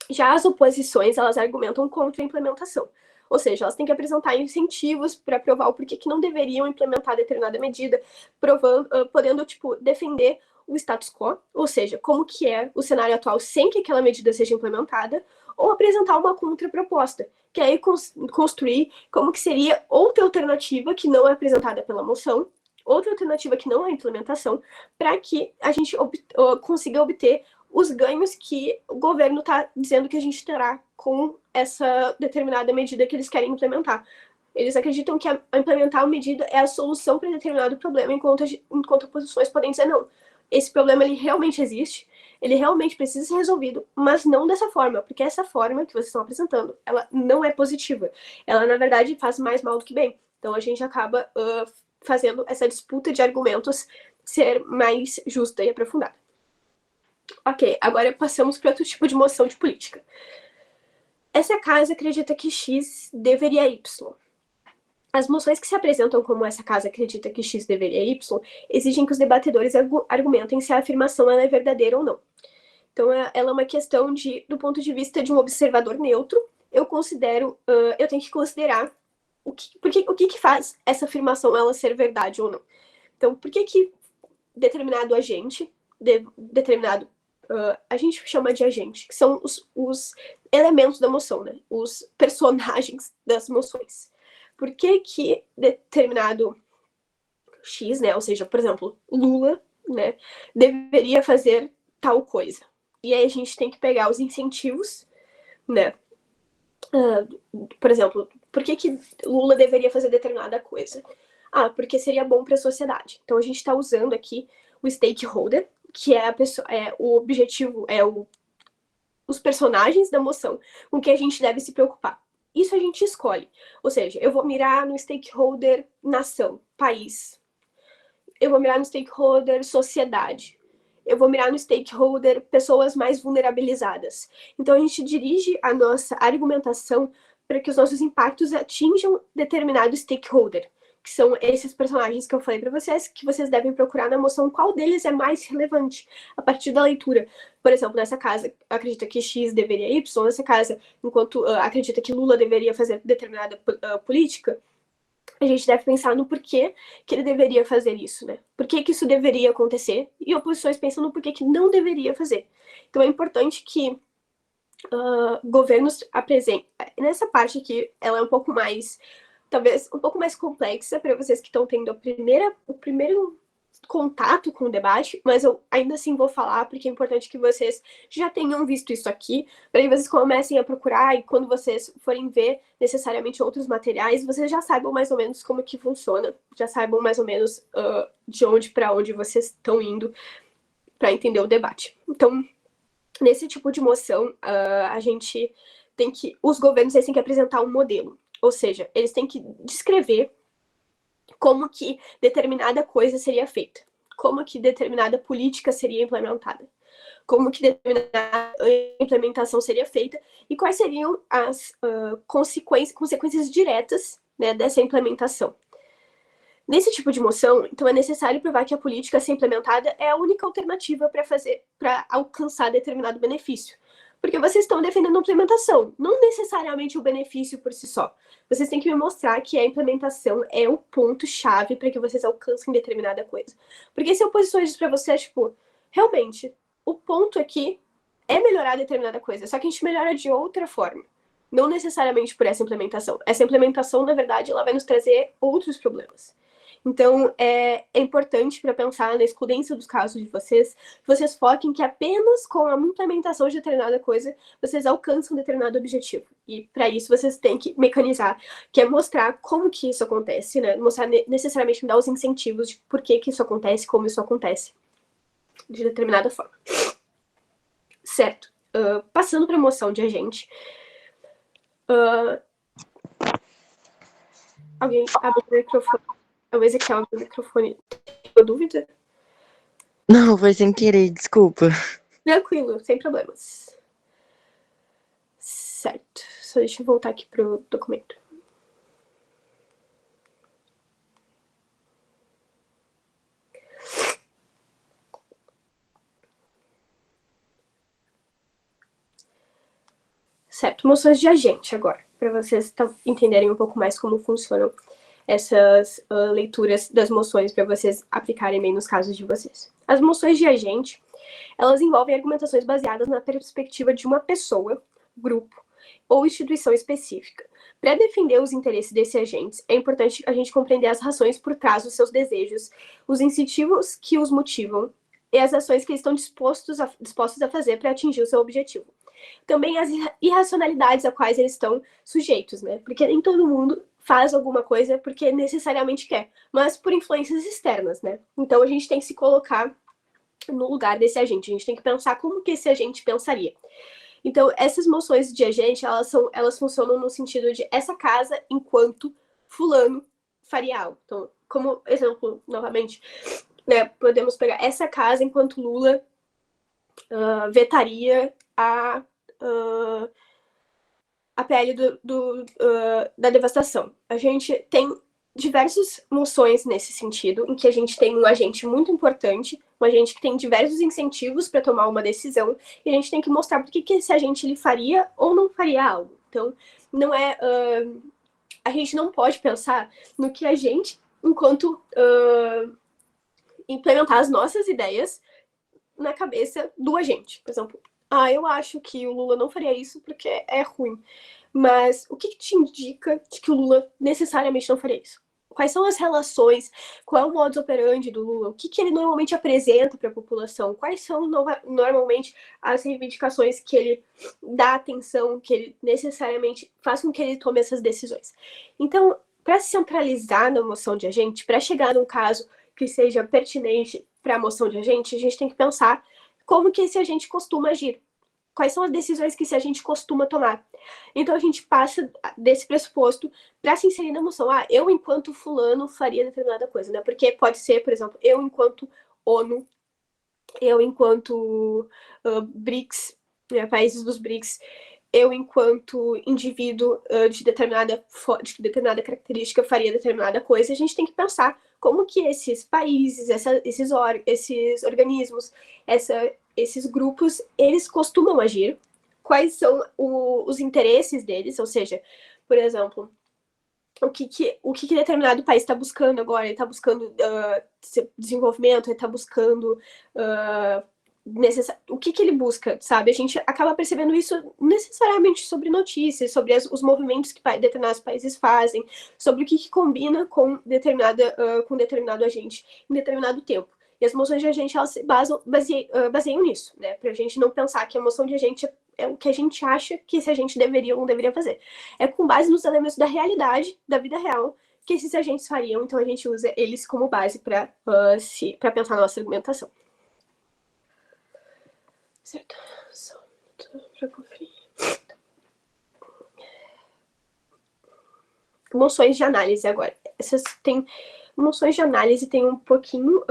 Já as oposições, elas argumentam contra a implementação. Ou seja, elas têm que apresentar incentivos para provar o porquê que não deveriam implementar determinada medida, podendo, defender o status quo, ou seja, como que é o cenário atual sem que aquela medida seja implementada, ou apresentar uma contraproposta, que é aí construir como que seria outra alternativa que não é apresentada pela moção, outra alternativa que não é implementação, para que a gente consiga obter os ganhos que o governo está dizendo que a gente terá com essa determinada medida que eles querem implementar. Eles acreditam que implementar a medida é a solução para determinado problema, enquanto oposições podem dizer não. Esse problema ele realmente existe, ele realmente precisa ser resolvido, mas não dessa forma, porque essa forma que vocês estão apresentando, ela não é positiva. Ela, na verdade, faz mais mal do que bem. Então, a gente acaba fazendo essa disputa de argumentos ser mais justa e aprofundada. Ok, agora passamos para outro tipo de moção de política. Essa casa acredita que X deveria Y. As moções que se apresentam como essa casa acredita que X deveria Y exigem que os debatedores argumentem se a afirmação ela é verdadeira ou não. Então, ela é uma questão do ponto de vista de um observador neutro, eu tenho que considerar o que faz essa afirmação ela ser verdade ou não. Então, por que determinado agente, a gente chama de agente, que são os elementos da moção, né? Os personagens das moções. Por que determinado X, né? Ou seja, por exemplo, Lula, né? Deveria fazer tal coisa. E aí a gente tem que pegar os incentivos, né? Por exemplo, por que Lula deveria fazer determinada coisa? Porque seria bom para a sociedade. Então a gente está usando aqui o stakeholder, que é a pessoa, o objetivo, os personagens da moção, com que a gente deve se preocupar. Isso a gente escolhe. Ou seja, eu vou mirar no stakeholder nação, país. Eu vou mirar no stakeholder sociedade. Eu vou mirar no stakeholder pessoas mais vulnerabilizadas. Então, a gente dirige a nossa argumentação para que os nossos impactos atinjam determinado stakeholder, que são esses personagens que eu falei para vocês, que vocês devem procurar na moção qual deles é mais relevante a partir da leitura. Por exemplo, nessa casa, acredita que X deveria Y, nessa casa, enquanto acredita que Lula deveria fazer determinada política, a gente deve pensar no porquê que ele deveria fazer isso, né? Por que isso deveria acontecer? E oposições pensam no porquê que não deveria fazer. Então é importante que governos apresentem. Nessa parte aqui, ela é um pouco mais, talvez, um pouco mais complexa para vocês que estão tendo o primeiro contato com o debate, mas eu ainda assim vou falar, porque é importante que vocês já tenham visto isso aqui, para que vocês comecem a procurar, e quando vocês forem ver necessariamente outros materiais, vocês já saibam mais ou menos como que funciona, já saibam mais ou menos de onde para onde vocês estão indo para entender o debate. Então, nesse tipo de moção, a gente tem que, os governos têm que apresentar um modelo, ou seja, eles têm que descrever como que determinada coisa seria feita, como que determinada política seria implementada, como que determinada implementação seria feita e quais seriam as consequências diretas, né, dessa implementação. Nesse tipo de moção, então é necessário provar que a política a ser implementada é a única alternativa para alcançar determinado benefício. Porque vocês estão defendendo a implementação, não necessariamente o benefício por si só. Vocês têm que me mostrar que a implementação é o ponto-chave para que vocês alcancem determinada coisa. Porque se a oposição diz para vocês, tipo, realmente, o ponto aqui é melhorar determinada coisa, só que a gente melhora de outra forma. Não necessariamente por essa implementação. Essa implementação, na verdade, ela vai nos trazer outros problemas. Então, é importante para pensar na excludência dos casos de vocês, que vocês foquem que apenas com a implementação de determinada coisa, vocês alcançam determinado objetivo. E para isso, vocês têm que mecanizar, que é mostrar como que isso acontece, né? Mostrar necessariamente, dar os incentivos de por que isso acontece, como isso acontece, de determinada forma. Certo. Passando para a moção de agente. Alguém abre o microfone. O Ezequiel abre o microfone. Tem dúvida? Não, foi sem querer, desculpa. Tranquilo, sem problemas. Certo. Só deixa eu voltar aqui pro documento. Certo, moções de agente agora, para vocês entenderem um pouco mais como funcionam essas leituras das moções, para vocês aplicarem bem nos casos de vocês. As moções de agente, elas envolvem argumentações baseadas na perspectiva de uma pessoa, grupo ou instituição específica. Para defender os interesses desses agentes, é importante a gente compreender as razões por trás dos seus desejos, os incentivos que os motivam e as ações que eles estão dispostos a fazer para atingir o seu objetivo. Também as irracionalidades a quais eles estão sujeitos, né? Porque nem todo mundo faz alguma coisa porque necessariamente quer, mas por influências externas, né? Então a gente tem que se colocar no lugar desse agente, a gente tem que pensar como que esse agente pensaria. Então, essas moções de agente, elas funcionam no sentido de essa casa enquanto fulano faria algo. Então, como exemplo, novamente, né, podemos pegar essa casa enquanto Lula vetaria a PL da devastação. A gente tem diversas moções nesse sentido, em que a gente tem um agente muito importante, um agente que tem diversos incentivos para tomar uma decisão, e a gente tem que mostrar por que esse agente ele faria ou não faria algo. Então, não é... a gente não pode pensar no que a gente, enquanto implementar as nossas ideias na cabeça do agente. Por exemplo, eu acho que o Lula não faria isso porque é ruim. Mas o que te indica de que o Lula necessariamente não faria isso? Quais são as relações? Qual é o modus operandi do Lula? O que ele normalmente apresenta para a população? Quais são normalmente as reivindicações que ele dá atenção, que ele necessariamente faz com que ele tome essas decisões? Então, para se centralizar na moção de agente, para chegar num caso que seja pertinente para a moção de agente, a gente tem que pensar como que esse agente costuma agir. Quais são as decisões que esse agente costuma tomar. Então, a gente passa desse pressuposto para se inserir na moção. Eu, enquanto fulano, faria determinada coisa, né? Porque pode ser, por exemplo, eu, enquanto ONU, eu, enquanto BRICS, né, países dos BRICS, eu, enquanto indivíduo de determinada característica, faria determinada coisa. A gente tem que pensar como que esses países, esses organismos, esses grupos, eles costumam agir, quais são os interesses deles, ou seja, por exemplo, o que determinado país está buscando agora. Ele está buscando desenvolvimento, ele está buscando o que ele busca, sabe? A gente acaba percebendo isso necessariamente sobre notícias, sobre os movimentos que determinados países fazem, sobre o que combina com determinado agente em determinado tempo. E as moções de agente, elas se baseiam nisso, né? Pra gente não pensar que a moção de agente é o que a gente acha que esse agente deveria ou não deveria fazer. É com base nos elementos da realidade, da vida real, que esses agentes fariam. Então a gente usa eles como base para pensar na nossa argumentação. Certo. Só para conferir. Moções de análise agora. Essas têm moções de análise, tem um pouquinho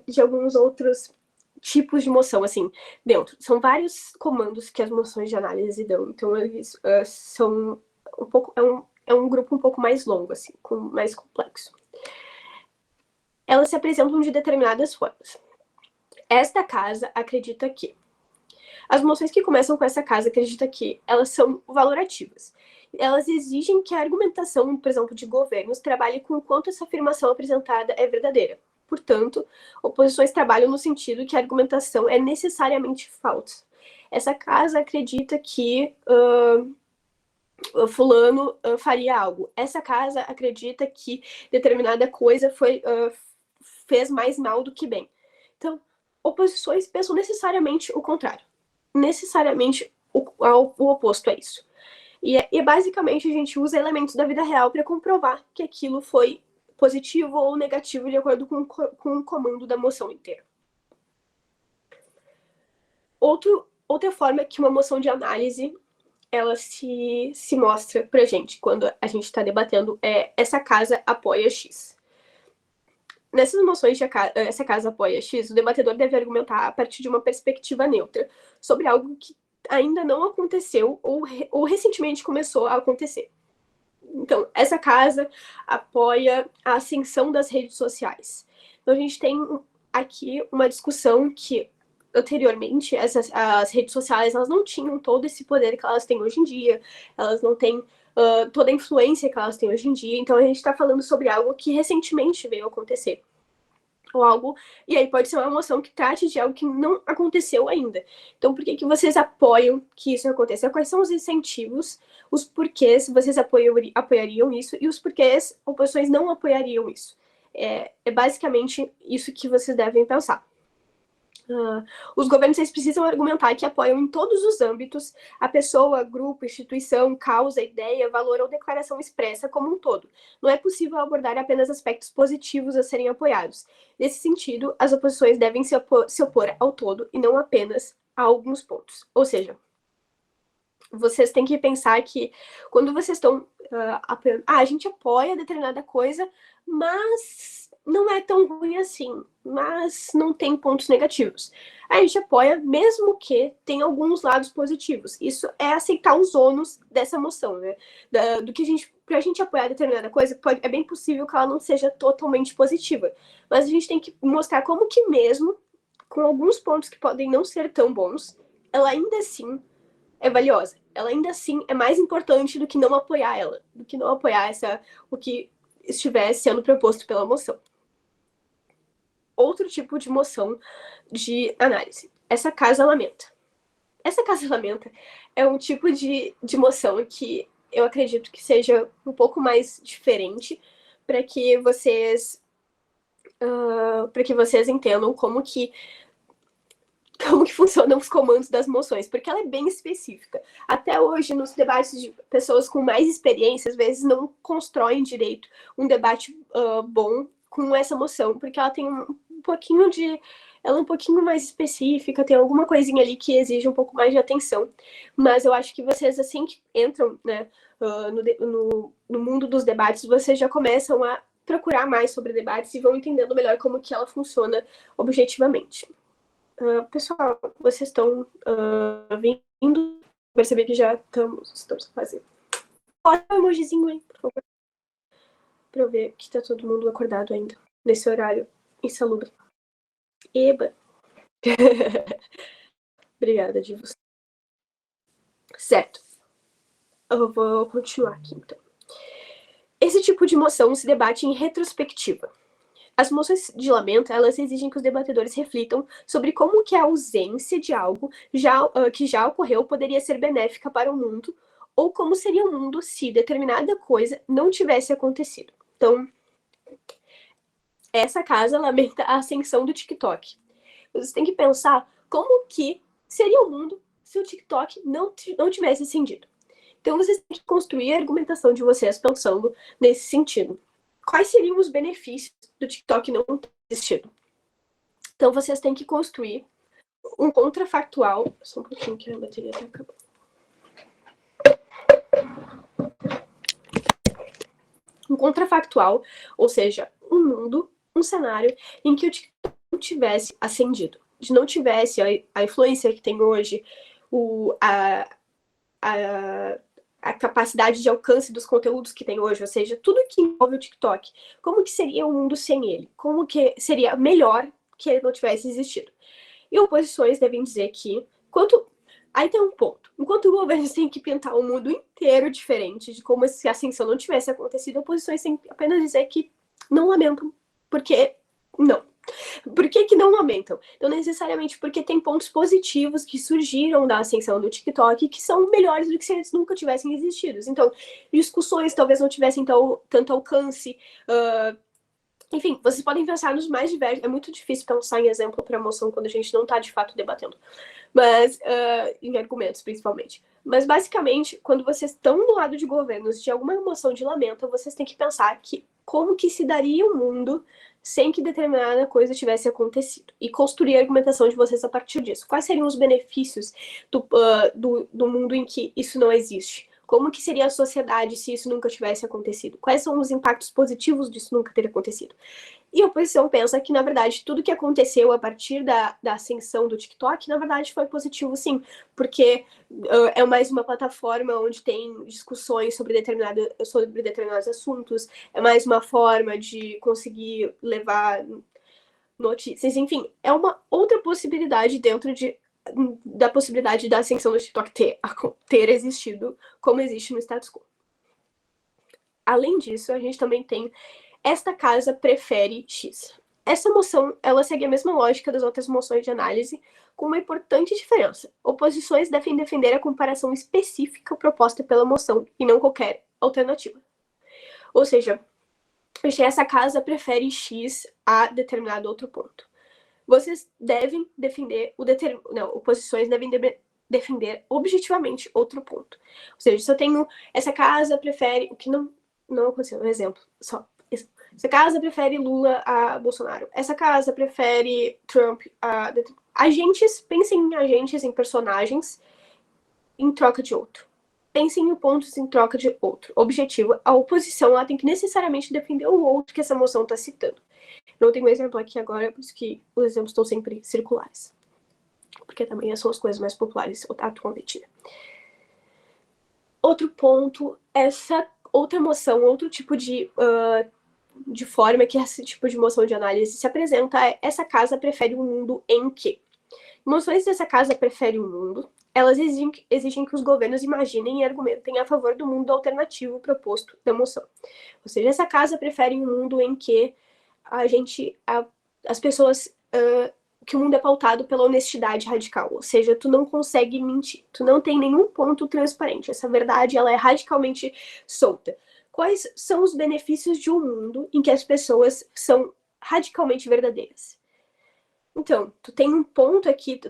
de alguns outros tipos de moção, assim, dentro. São vários comandos que as moções de análise dão. Então, eles são um pouco... É um grupo um pouco mais longo, assim, mais complexo. Elas se apresentam de determinadas formas. Esta casa acredita que... As moções que começam com essa casa acredita que elas são valorativas. Elas exigem que a argumentação, por exemplo, de governos trabalhe com o quanto essa afirmação apresentada é verdadeira. Portanto, oposições trabalham no sentido que a argumentação é necessariamente falsa. Essa casa acredita que fulano faria algo. Essa casa acredita que determinada coisa fez mais mal do que bem. Então, oposições pensam necessariamente o contrário. Necessariamente o oposto a isso. E basicamente a gente usa elementos da vida real para comprovar que aquilo foi positivo ou negativo de acordo com o comando da moção inteira. Outra forma que uma moção de análise ela se mostra pra gente quando a gente está debatendo essa casa apoia X. Nessas moções de essa casa apoia X, o debatedor deve argumentar a partir de uma perspectiva neutra sobre algo que ainda não aconteceu ou recentemente começou a acontecer. Então, essa casa apoia a ascensão das redes sociais. Então, a gente tem aqui uma discussão que, anteriormente, as redes sociais elas não tinham todo esse poder que elas têm hoje em dia, elas não têm toda a influência que elas têm hoje em dia. Então, a gente está falando sobre algo que recentemente veio a acontecer. Ou algo, e aí pode ser uma moção que trate de algo que não aconteceu ainda. Então, por que vocês apoiam que isso aconteça? Quais são os incentivos, os porquês vocês apoiariam isso e os porquês oposições não apoiariam isso? É basicamente isso que vocês devem pensar. Os governos eles precisam argumentar que apoiam em todos os âmbitos a pessoa, grupo, instituição, causa, ideia, valor ou declaração expressa como um todo. Não é possível abordar apenas aspectos positivos a serem apoiados. Nesse sentido, as oposições devem se opor ao todo e não apenas a alguns pontos. Ou seja, vocês têm que pensar que quando vocês estão apoiando, a gente apoia determinada coisa, mas não é tão ruim assim, mas não tem pontos negativos. A gente apoia mesmo que tenha alguns lados positivos. Isso é aceitar os ônus dessa moção, né? Pra gente apoiar determinada coisa, é bem possível que ela não seja totalmente positiva. Mas a gente tem que mostrar como que mesmo, com alguns pontos que podem não ser tão bons, ela ainda assim é valiosa. Ela ainda assim é mais importante do que não apoiar ela, do que não apoiar o que estivesse sendo proposto pela moção. Outro tipo de moção de análise. Essa casa lamenta. Essa casa lamenta é um tipo de moção que eu acredito que seja um pouco mais diferente para que vocês entendam como que funcionam os comandos das moções, porque ela é bem específica. Até hoje, nos debates de pessoas com mais experiência, às vezes não constroem direito um debate bom com essa moção, porque ela tem um pouquinho de... Ela é um pouquinho mais específica, tem alguma coisinha ali que exige um pouco mais de atenção. Mas eu acho que vocês, assim que entram, né, no mundo dos debates, vocês já começam a procurar mais sobre debates e vão entendendo melhor como que ela funciona objetivamente. Pessoal, vocês estão vindo? Percebi que já estamos fazendo. Olha o emojizinho aí, por favor. Pra eu ver que tá todo mundo acordado ainda, nesse horário insalubre. Eba! Obrigada, Divos. Certo. Eu vou continuar aqui, então. Esse tipo de moção se debate em retrospectiva. As moções de lamento, elas exigem que os debatedores reflitam sobre como que a ausência de algo que já ocorreu poderia ser benéfica para o mundo, ou como seria o mundo se determinada coisa não tivesse acontecido. Então, essa casa lamenta a ascensão do TikTok. Vocês têm que pensar como que seria o mundo se o TikTok não tivesse ascendido. Então, vocês têm que construir a argumentação de vocês pensando nesse sentido. Quais seriam os benefícios do TikTok não ter existido? Então, vocês têm que construir um contrafactual. Só um pouquinho que a bateria está acabando. Um contrafactual, ou seja, um mundo, um cenário em que o TikTok não tivesse ascendido, de não tivesse a influência que tem hoje, a capacidade de alcance dos conteúdos que tem hoje, ou seja, tudo que envolve o TikTok. Como que seria o mundo sem ele? Como que seria melhor que ele não tivesse existido? E oposições devem dizer que, aí tem um ponto, enquanto o governo tem que pintar o mundo inteiro diferente de como se a ascensão não tivesse acontecido, oposições têm que apenas dizer que não lamentam, porque não. Por que não aumentam? Então, necessariamente porque tem pontos positivos que surgiram da ascensão do TikTok que são melhores do que se eles nunca tivessem existido. Então, discussões talvez não tivessem tanto alcance. Enfim, vocês podem pensar nos mais diversos. É muito difícil pensar em exemplo para moção quando a gente não está de fato debatendo. Mas, em argumentos, principalmente. Mas, basicamente, quando vocês estão do lado de governos de alguma moção de lamento, vocês têm que pensar que como que se daria o mundo sem que determinada coisa tivesse acontecido. E construir a argumentação de vocês a partir disso. Quais seriam os benefícios do mundo em que isso não existe? Como que seria a sociedade se isso nunca tivesse acontecido? Quais são os impactos positivos disso nunca ter acontecido? E a oposição pensa que, na verdade, tudo que aconteceu a partir da ascensão do TikTok, na verdade, foi positivo, sim, porque é mais uma plataforma onde tem discussões sobre determinados assuntos, é mais uma forma de conseguir levar notícias, enfim, é uma outra possibilidade dentro da possibilidade da ascensão do TikTok ter existido como existe no status quo. Além disso, a gente também tem esta casa prefere X. Essa moção, ela segue a mesma lógica das outras moções de análise, com uma importante diferença. Oposições devem defender a comparação específica proposta pela moção, e não qualquer alternativa. Ou seja, essa casa prefere X a determinado outro ponto. Vocês devem defender oposições devem defender objetivamente outro ponto. Ou seja, se eu tenho essa casa prefere, o que não aconteceu, um exemplo só. Essa casa prefere Lula a Bolsonaro. Essa casa prefere Trump a... Agentes, pensem em agentes, em personagens, em troca de outro. Pensem em pontos em troca de outro. Objetivo, a oposição ela tem que necessariamente defender o outro que essa moção está citando. Não tenho um exemplo aqui agora, por isso que os exemplos estão sempre circulares. Porque também são as coisas mais populares atualmente. Outro ponto, essa outra moção, outro tipo de forma que esse tipo de moção de análise se apresenta é: essa casa prefere um mundo em que? Moções dessa casa prefere um mundo, elas exigem que os governos imaginem e argumentem a favor do mundo alternativo proposto da moção. Ou seja, essa casa prefere um mundo em que as pessoas, que o mundo é pautado pela honestidade radical, ou seja, tu não consegue mentir, tu não tem nenhum ponto transparente, essa verdade ela é radicalmente solta. Quais são os benefícios de um mundo em que as pessoas são radicalmente verdadeiras? Então, tu tem um ponto aqui,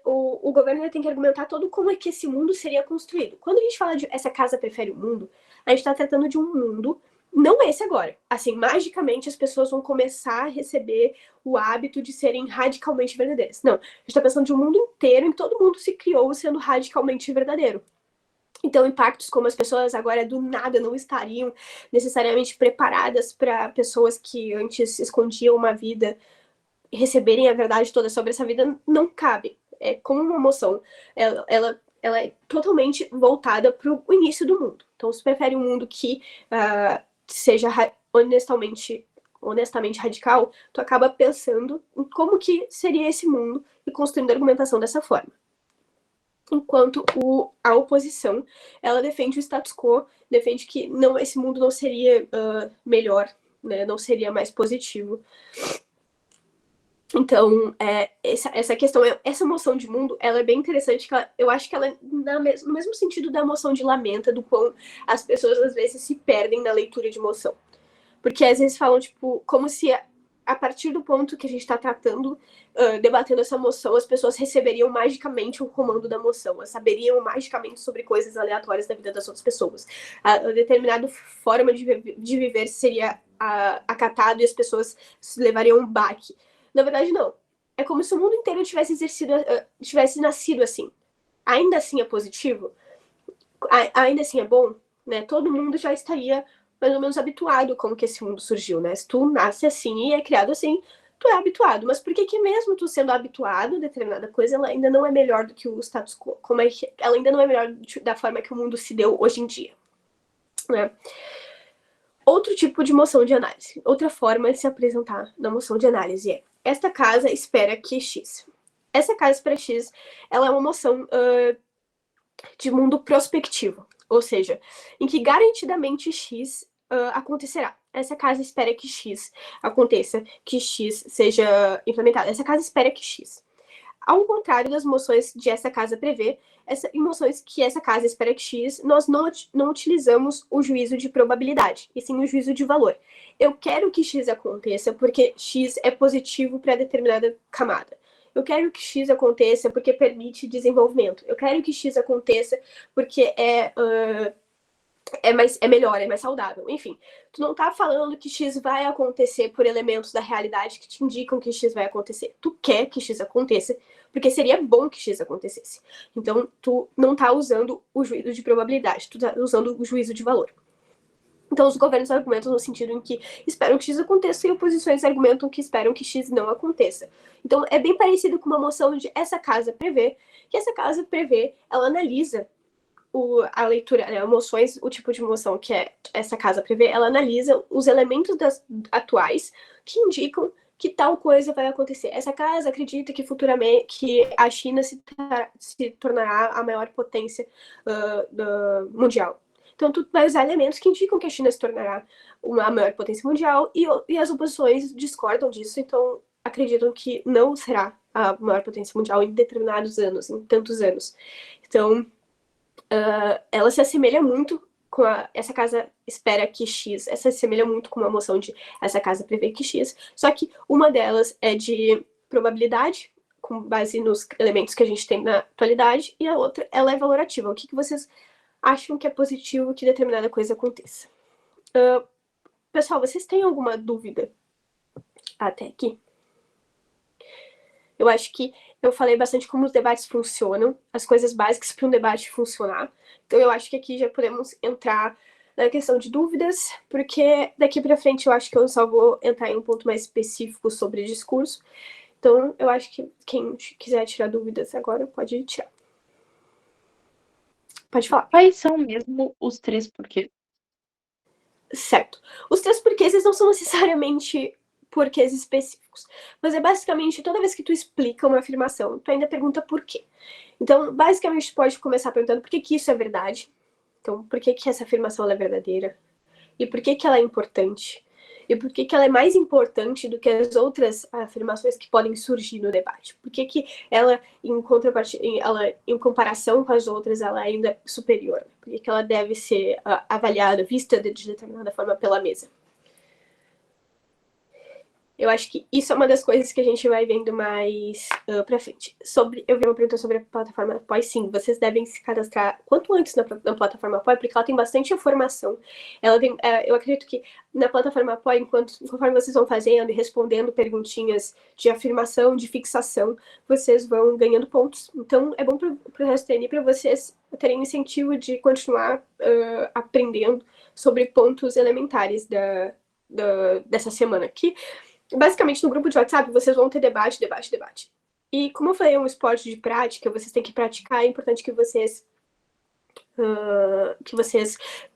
o governo tem que argumentar todo como é que esse mundo seria construído. Quando a gente fala de essa casa prefere o mundo, a gente está tratando de um mundo não esse agora. Assim, magicamente as pessoas vão começar a receber o hábito de serem radicalmente verdadeiras. Não, a gente está pensando de um mundo inteiro em que todo mundo se criou sendo radicalmente verdadeiro. Então, impactos como as pessoas agora do nada não estariam necessariamente preparadas para pessoas que antes escondiam uma vida receberem a verdade toda sobre essa vida, não cabe. É como uma emoção. Ela é totalmente voltada para o início do mundo. Então, se prefere um mundo que seja honestamente radical, tu acaba pensando em como que seria esse mundo e construindo a argumentação dessa forma. Enquanto a oposição, ela defende o status quo, defende que não, esse mundo não seria melhor, né, não seria mais positivo. Então, essa questão, essa moção de mundo, ela é bem interessante, que eu acho que ela é no mesmo sentido da moção de lamenta, do quão as pessoas às vezes se perdem na leitura de moção. Porque às vezes falam, tipo, como se a partir do ponto que a gente está tratando, debatendo essa moção, as pessoas receberiam magicamente o comando da moção, elas saberiam magicamente sobre coisas aleatórias da vida das outras pessoas. A determinada forma de viver seria acatado e as pessoas levariam um baque. Na verdade, não. É como se o mundo inteiro tivesse nascido assim. Ainda assim é positivo? Ainda assim é bom? Né? Todo mundo já estaria mais ou menos habituado como que esse mundo surgiu, né? Se tu nasce assim e é criado assim, tu é habituado. Mas por que que mesmo tu sendo habituado a determinada coisa, ela ainda não é melhor do que o status quo? Como é que ela ainda não é melhor da forma que o mundo se deu hoje em dia, né? Outro tipo de moção de análise. Outra forma de se apresentar na moção de análise é: esta casa espera que X. Essa casa espera X, ela é uma moção de mundo prospectivo. Ou seja, em que garantidamente X acontecerá. Essa casa espera que X aconteça, que X seja implementado. Essa casa espera que X. Ao contrário das moções de essa casa prevê, em moções que essa casa espera que X, nós não utilizamos o juízo de probabilidade, e sim o juízo de valor. Eu quero que X aconteça porque X é positivo para determinada camada. Eu quero que X aconteça porque permite desenvolvimento. Eu quero que X aconteça porque é melhor, é mais saudável. Enfim, tu não tá falando que X vai acontecer por elementos da realidade que te indicam que X vai acontecer. Tu quer que X aconteça, porque seria bom que X acontecesse. Então, tu não tá usando o juízo de probabilidade, tu tá usando o juízo de valor. Então, os governos argumentam no sentido em que esperam que X aconteça e oposições argumentam que esperam que X não aconteça. Então, é bem parecido com uma moção de essa casa prevê, que essa casa prevê, ela analisa a leitura, né, emoções, o tipo de emoção que essa casa prevê, ela analisa os elementos atuais que indicam que tal coisa vai acontecer. Essa casa acredita que futuramente que a China se tornará a maior potência mundial. Então, tu vai usar elementos que indicam que a China se tornará a maior potência mundial e as oposições discordam disso, então acreditam que não será a maior potência mundial em determinados anos, em tantos anos. Então, ela se assemelha muito com essa casa espera que X, essa se assemelha muito com uma moção de essa casa prevê que X, só que uma delas é de probabilidade, com base nos elementos que a gente tem na atualidade, e a outra, ela é valorativa. O que vocês acham que é positivo que determinada coisa aconteça? Pessoal, vocês têm alguma dúvida até aqui? Eu acho que eu falei bastante como os debates funcionam, as coisas básicas para um debate funcionar. Então, eu acho que aqui já podemos entrar na questão de dúvidas, porque daqui para frente eu acho que eu só vou entrar em um ponto mais específico sobre discurso. Então, eu acho que quem quiser tirar dúvidas agora pode tirar. Pode falar. Quais são mesmo os 3 porquês? Certo. Os 3 porquês eles não são necessariamente porquês específicos. Mas é basicamente, toda vez que tu explica uma afirmação, tu ainda pergunta por quê. Então, basicamente, tu pode começar perguntando por que isso é verdade. Então, por que essa afirmação é verdadeira? E por que ela é importante? E por que ela é mais importante do que as outras afirmações que podem surgir no debate? Por que ela, em comparação com as outras, ela ainda é superior? Por que ela deve ser avaliada, vista de determinada forma pela mesa? Eu acho que isso é uma das coisas que a gente vai vendo mais pra frente. Eu vi uma pergunta sobre a plataforma Apoia. Sim, vocês devem se cadastrar quanto antes na plataforma Apoia, porque ela tem bastante informação. Eu acredito que na plataforma Apoia, conforme vocês vão fazendo e respondendo perguntinhas de afirmação, de fixação, vocês vão ganhando pontos. Então, é bom pro resto TNI para vocês terem incentivo de continuar aprendendo sobre pontos elementares dessa semana aqui. Basicamente, no grupo de WhatsApp, vocês vão ter debate. E como eu falei, é um esporte de prática, vocês têm que praticar, é importante que vocês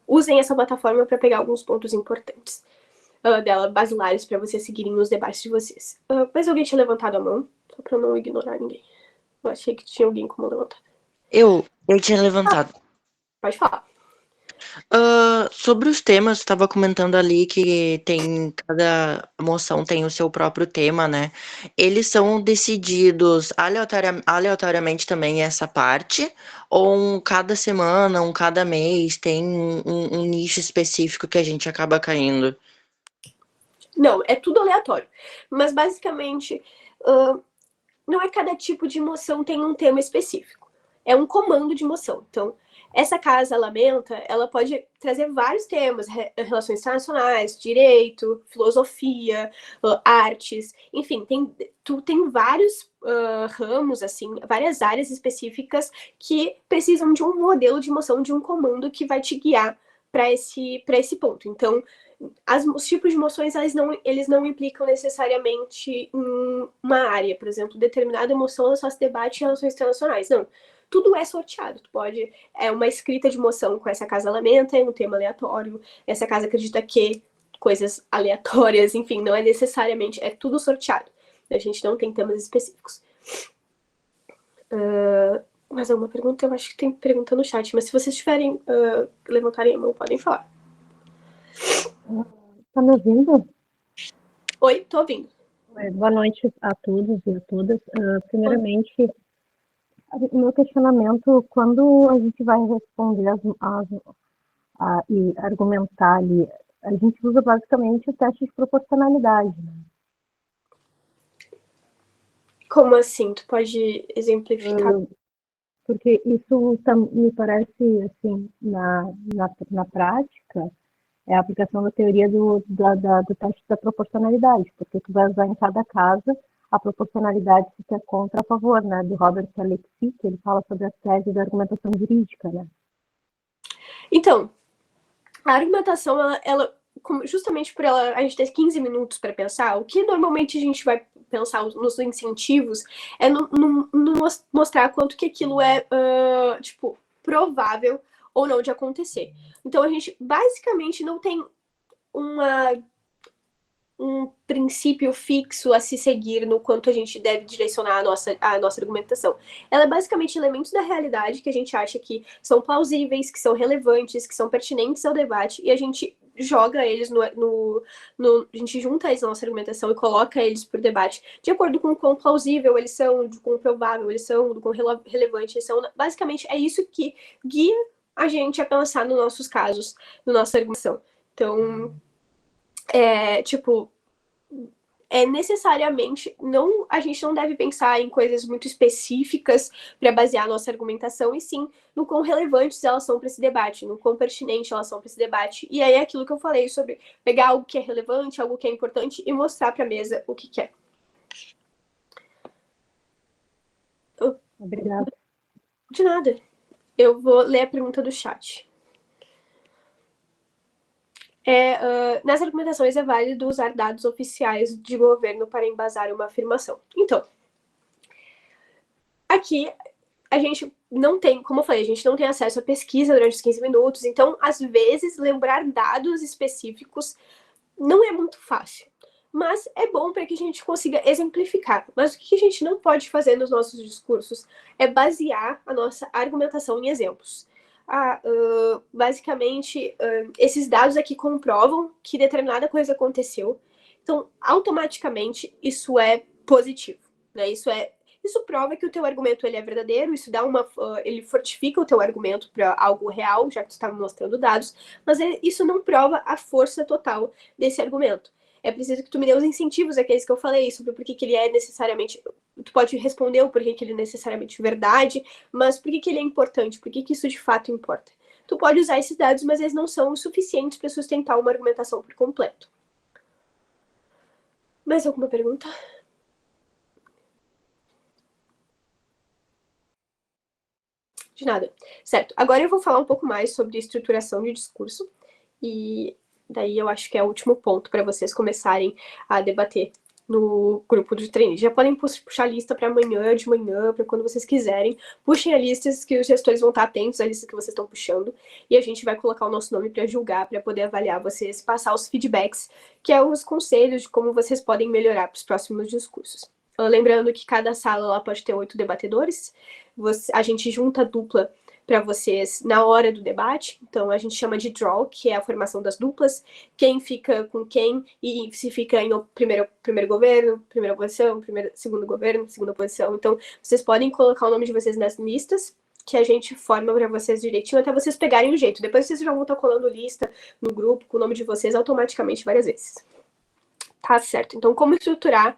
usem essa plataforma para pegar alguns pontos importantes dela, basilares, para vocês seguirem nos debates de vocês. Mas alguém tinha levantado a mão, só para não ignorar ninguém. Eu achei que tinha alguém como levantar. Eu tinha levantado. Pode falar. Sobre os temas, estava comentando ali que cada moção tem o seu próprio tema, né? Eles são decididos aleatoriamente também essa parte, ou cada semana, cada mês, tem um nicho específico que a gente acaba caindo? Não, é tudo aleatório. Mas basicamente, não é cada tipo de moção tem um tema específico. É um comando de moção. Então, essa casa lamenta, ela pode trazer vários temas, relações internacionais, direito, filosofia, artes, enfim, tem vários ramos, assim, várias áreas específicas que precisam de um modelo de moção, de um comando que vai te guiar para esse ponto. Então, os tipos de moções, eles não implicam necessariamente em uma área. Por exemplo, determinada emoção ela só se debate em relações internacionais. Não. Tudo é sorteado. É uma escrita de moção com essa casa lamenta, é um tema aleatório, essa casa acredita que, coisas aleatórias, enfim, não é necessariamente, é tudo sorteado. A gente não tem temas específicos. Mais alguma pergunta? Eu acho que tem pergunta no chat, mas se vocês tiverem, levantarem a mão, podem falar. Tá me ouvindo? Oi, tô ouvindo. Boa noite a todos e a todas. Primeiramente, o meu questionamento, quando a gente vai responder e argumentar ali, a gente usa basicamente o teste de proporcionalidade, né? Como assim? Tu pode exemplificar? Porque isso me parece, assim, na prática, é a aplicação da teoria do teste da proporcionalidade, porque tu vai usar em cada caso a proporcionalidade se é contra a favor, né, do Robert Alexi, que ele fala sobre as teses da argumentação jurídica, né? Então, a argumentação, justamente por a gente ter 15 minutos para pensar, o que normalmente a gente vai pensar nos incentivos é no mostrar quanto que aquilo é, provável ou não de acontecer. Então, a gente basicamente não tem um princípio fixo a se seguir no quanto a gente deve direcionar a nossa argumentação. Ela é basicamente elementos da realidade que a gente acha que são plausíveis, que são relevantes, que são pertinentes ao debate, e a gente joga eles a gente junta eles na nossa argumentação e coloca eles para o debate de acordo com o quão plausível eles são, do quão provável eles são, do quão relevante eles são. Basicamente, é isso que guia a gente a pensar nos nossos casos, na nossa argumentação. Então, necessariamente, a gente não deve pensar em coisas muito específicas para basear a nossa argumentação, e sim no quão relevantes elas são para esse debate, no quão pertinentes elas são para esse debate. E aí é aquilo que eu falei sobre pegar algo que é relevante, algo que é importante e mostrar para a mesa o que é. Obrigada. De nada. Eu vou ler a pergunta do chat. Nas argumentações é válido usar dados oficiais de governo para embasar uma afirmação. Então, aqui a gente não tem, como eu falei, a gente não tem acesso à pesquisa durante os 15 minutos, então, às vezes, lembrar dados específicos não é muito fácil. Mas é bom para que a gente consiga exemplificar. Mas o que a gente não pode fazer nos nossos discursos é basear a nossa argumentação em exemplos. Basicamente, esses dados aqui comprovam que determinada coisa aconteceu. Então, automaticamente, isso é positivo, né? Isso prova que o teu argumento ele é verdadeiro, ele fortifica o teu argumento para algo real, já que tu está mostrando dados, mas isso não prova a força total desse argumento. É preciso que tu me dê os incentivos, aqueles que eu falei, sobre por que ele é necessariamente... Tu pode responder o porquê que ele é necessariamente verdade, mas por que ele é importante, por que isso de fato importa. Tu pode usar esses dados, mas eles não são suficientes para sustentar uma argumentação por completo. Mais alguma pergunta? De nada. Certo. Agora eu vou falar um pouco mais sobre estruturação de discurso. E daí eu acho que é o último ponto para vocês começarem a debater no grupo de treino. Já podem puxar a lista para amanhã, de manhã, para quando vocês quiserem. Puxem a lista que os gestores vão estar atentos à lista que vocês estão puxando. E a gente vai colocar o nosso nome para julgar, para poder avaliar vocês, passar os feedbacks, que é os conselhos de como vocês podem melhorar para os próximos discursos. Lembrando que cada sala ela pode ter 8 debatedores. A gente junta a dupla para vocês na hora do debate. Então, a gente chama de draw, que é a formação das duplas. Quem fica com quem e se fica em primeiro governo, primeira posição, segundo governo, segunda posição. Então, vocês podem colocar o nome de vocês nas listas, que a gente forma para vocês direitinho, até vocês pegarem o jeito. Depois vocês já vão estar colando lista no grupo com o nome de vocês automaticamente várias vezes. Tá certo. Então, como estruturar?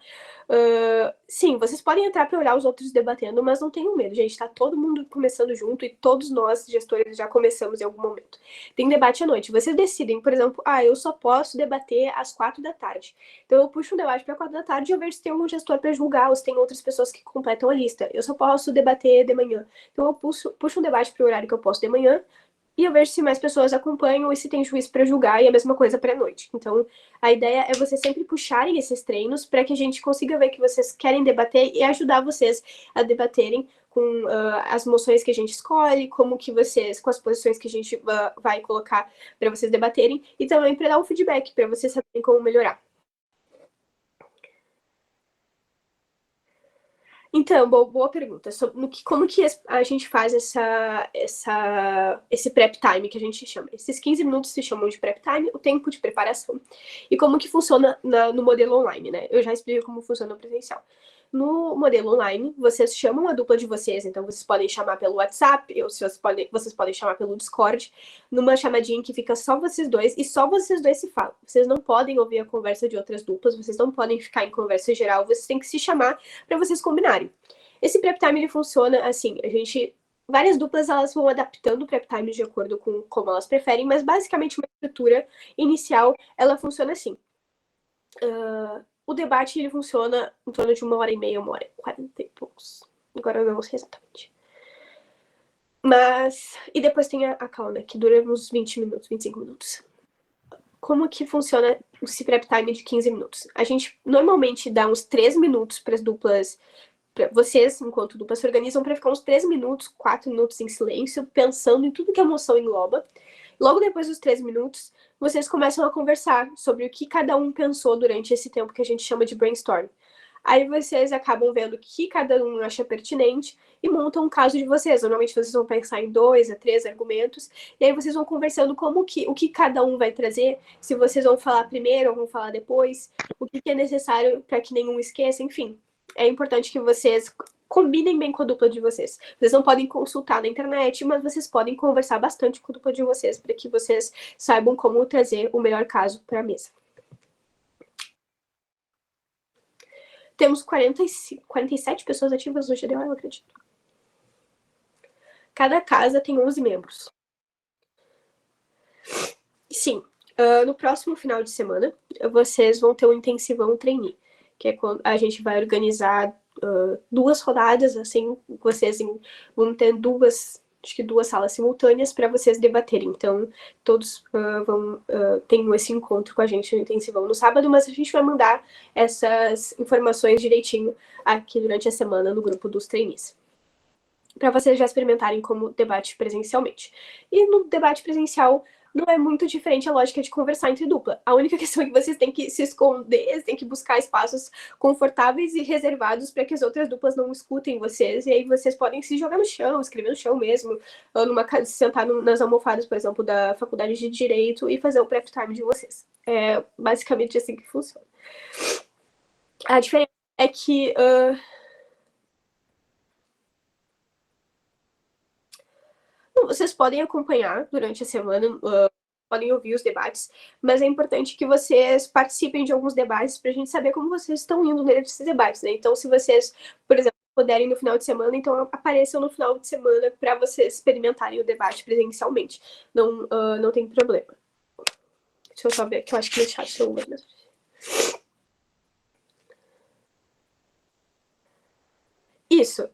Sim, vocês podem entrar para olhar os outros debatendo, mas não tenham medo, gente. Tá todo mundo começando junto e todos nós, gestores, já começamos em algum momento. Tem debate à noite. Vocês decidem, por exemplo, eu só posso debater às 4 da tarde. Então, eu puxo um debate para 4 da tarde e eu vejo se tem algum gestor para julgar ou se tem outras pessoas que completam a lista. Eu só posso debater de manhã. Então, eu puxo um debate para o horário que eu posso de manhã. E eu vejo se mais pessoas acompanham e se tem juiz para julgar, e a mesma coisa para a noite. Então, a ideia é vocês sempre puxarem esses treinos para que a gente consiga ver que vocês querem debater e ajudar vocês a debaterem com as moções que a gente escolhe, como que vocês, com as posições que a gente vai colocar para vocês debaterem, e também para dar um feedback, para vocês saberem como melhorar. Então, boa pergunta. Como que a gente faz esse prep time que a gente chama? Esses 15 minutos se chamam de prep time, o tempo de preparação. E como que funciona no modelo online, né? Eu já explico como funciona no presencial. No modelo online, vocês chamam a dupla de vocês, então vocês podem chamar pelo WhatsApp, ou vocês podem chamar pelo Discord, numa chamadinha que fica só vocês dois, e só vocês dois se falam. Vocês não podem ouvir a conversa de outras duplas, vocês não podem ficar em conversa geral, vocês têm que se chamar para vocês combinarem. Esse prep time ele funciona assim, várias duplas elas vão adaptando o prep time de acordo com como elas preferem, mas basicamente uma estrutura inicial, ela funciona assim. O debate ele funciona em torno de 1h30, 1h40 e poucos. Agora eu não sei exatamente. E depois tem a call, né, que dura uns 20 minutos, 25 minutos. Como que funciona esse prep time de 15 minutos? A gente normalmente dá uns 3 minutos para as duplas. Vocês, enquanto dupla, se organizam para ficar uns 3 minutos, 4 minutos em silêncio, pensando em tudo que a emoção engloba. Logo depois dos 3 minutos, vocês começam a conversar sobre o que cada um pensou durante esse tempo que a gente chama de brainstorm. Aí vocês acabam vendo o que cada um acha pertinente e montam um caso de vocês. Normalmente vocês vão pensar em 2 a 3 argumentos, e aí vocês vão conversando o que cada um vai trazer, se vocês vão falar primeiro ou vão falar depois, o que é necessário para que nenhum esqueça, enfim. É importante que vocês combinem bem com a dupla de vocês. Vocês não podem consultar na internet, mas vocês podem conversar bastante com a dupla de vocês, para que vocês saibam como trazer o melhor caso para a mesa. Temos 47 pessoas ativas no GDO, eu acredito. Cada casa tem 11 membros. Sim, no próximo final de semana, vocês vão ter um intensivão trainee, que é quando a gente vai organizar 2 rodadas, assim, vocês vão ter duas salas simultâneas para vocês debaterem. Então, todos tem esse encontro com a gente no intensivão no sábado, mas a gente vai mandar essas informações direitinho aqui durante a semana no grupo dos trainees, para vocês já experimentarem como debate presencialmente. E no debate presencial, não é muito diferente a lógica de conversar entre dupla. A única questão é que vocês têm que se esconder, têm que buscar espaços confortáveis e reservados para que as outras duplas não escutem vocês. E aí vocês podem se jogar no chão, escrever no chão mesmo, ou sentar nas almofadas, por exemplo, da faculdade de Direito e fazer o prep time de vocês. É basicamente assim que funciona. A diferença é que... vocês podem acompanhar durante a semana podem ouvir os debates, mas é importante que vocês participem de alguns debates para a gente saber como vocês estão indo nesses debates, né? Então, se vocês, por exemplo, puderem no final de semana, então apareçam no final de semana para vocês experimentarem o debate presencialmente. Não tem problema. Deixa eu só ver, que eu acho que no chat tem algumas mensagens. Isso,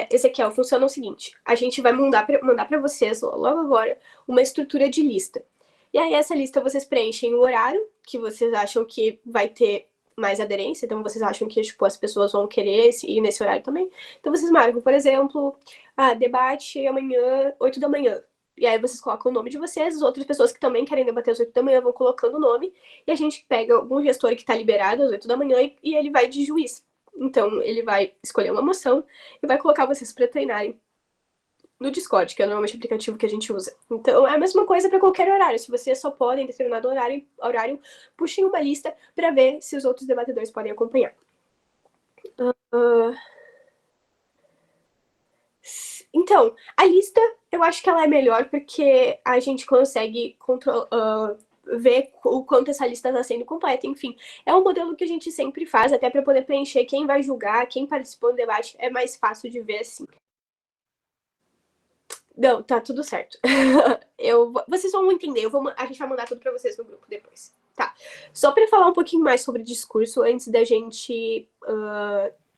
Ezequiel, funciona o seguinte, a gente vai mandar para vocês, logo agora, uma estrutura de lista. E aí, essa lista, vocês preenchem o horário que vocês acham que vai ter mais aderência, então vocês acham que, tipo, as pessoas vão querer ir nesse horário também. Então, vocês marcam, por exemplo, debate amanhã, 8 da manhã. E aí, vocês colocam o nome de vocês, as outras pessoas que também querem debater às 8 da manhã vão colocando o nome, e a gente pega algum gestor que está liberado às 8 da manhã e ele vai de juiz. Então, ele vai escolher uma moção e vai colocar vocês para treinarem no Discord, que é normalmente o aplicativo que a gente usa. Então, é a mesma coisa para qualquer horário. Se vocês só podem, em determinado horário, puxem uma lista para ver se os outros debatedores podem acompanhar. Então, a lista, eu acho que ela é melhor porque a gente consegue ver o quanto essa lista está sendo completa. Enfim, é um modelo que a gente sempre faz, até para poder preencher quem vai julgar, quem participou do debate. É mais fácil de ver assim. Não, tá tudo certo. Vocês vão entender, a gente vai mandar tudo para vocês no grupo depois. Tá. Só para falar um pouquinho mais sobre discurso, antes da gente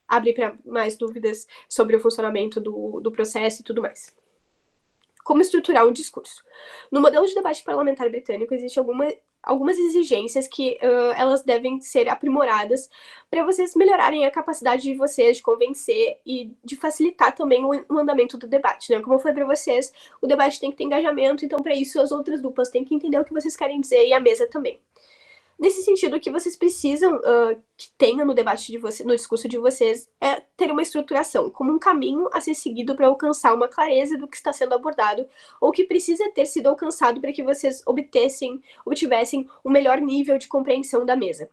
abrir para mais dúvidas sobre o funcionamento do processo e tudo mais. Como estruturar um discurso? No modelo de debate parlamentar britânico, existem algumas exigências que elas devem ser aprimoradas para vocês melhorarem a capacidade de vocês de convencer e de facilitar também o andamento do debate, né? Como eu falei para vocês, o debate tem que ter engajamento, então para isso as outras duplas têm que entender o que vocês querem dizer e a mesa também. Nesse sentido, o que vocês precisam que tenha no debate de vocês, no discurso de vocês, é ter uma estruturação, como um caminho a ser seguido para alcançar uma clareza do que está sendo abordado, ou que precisa ter sido alcançado para que vocês obtivessem um melhor nível de compreensão da mesa.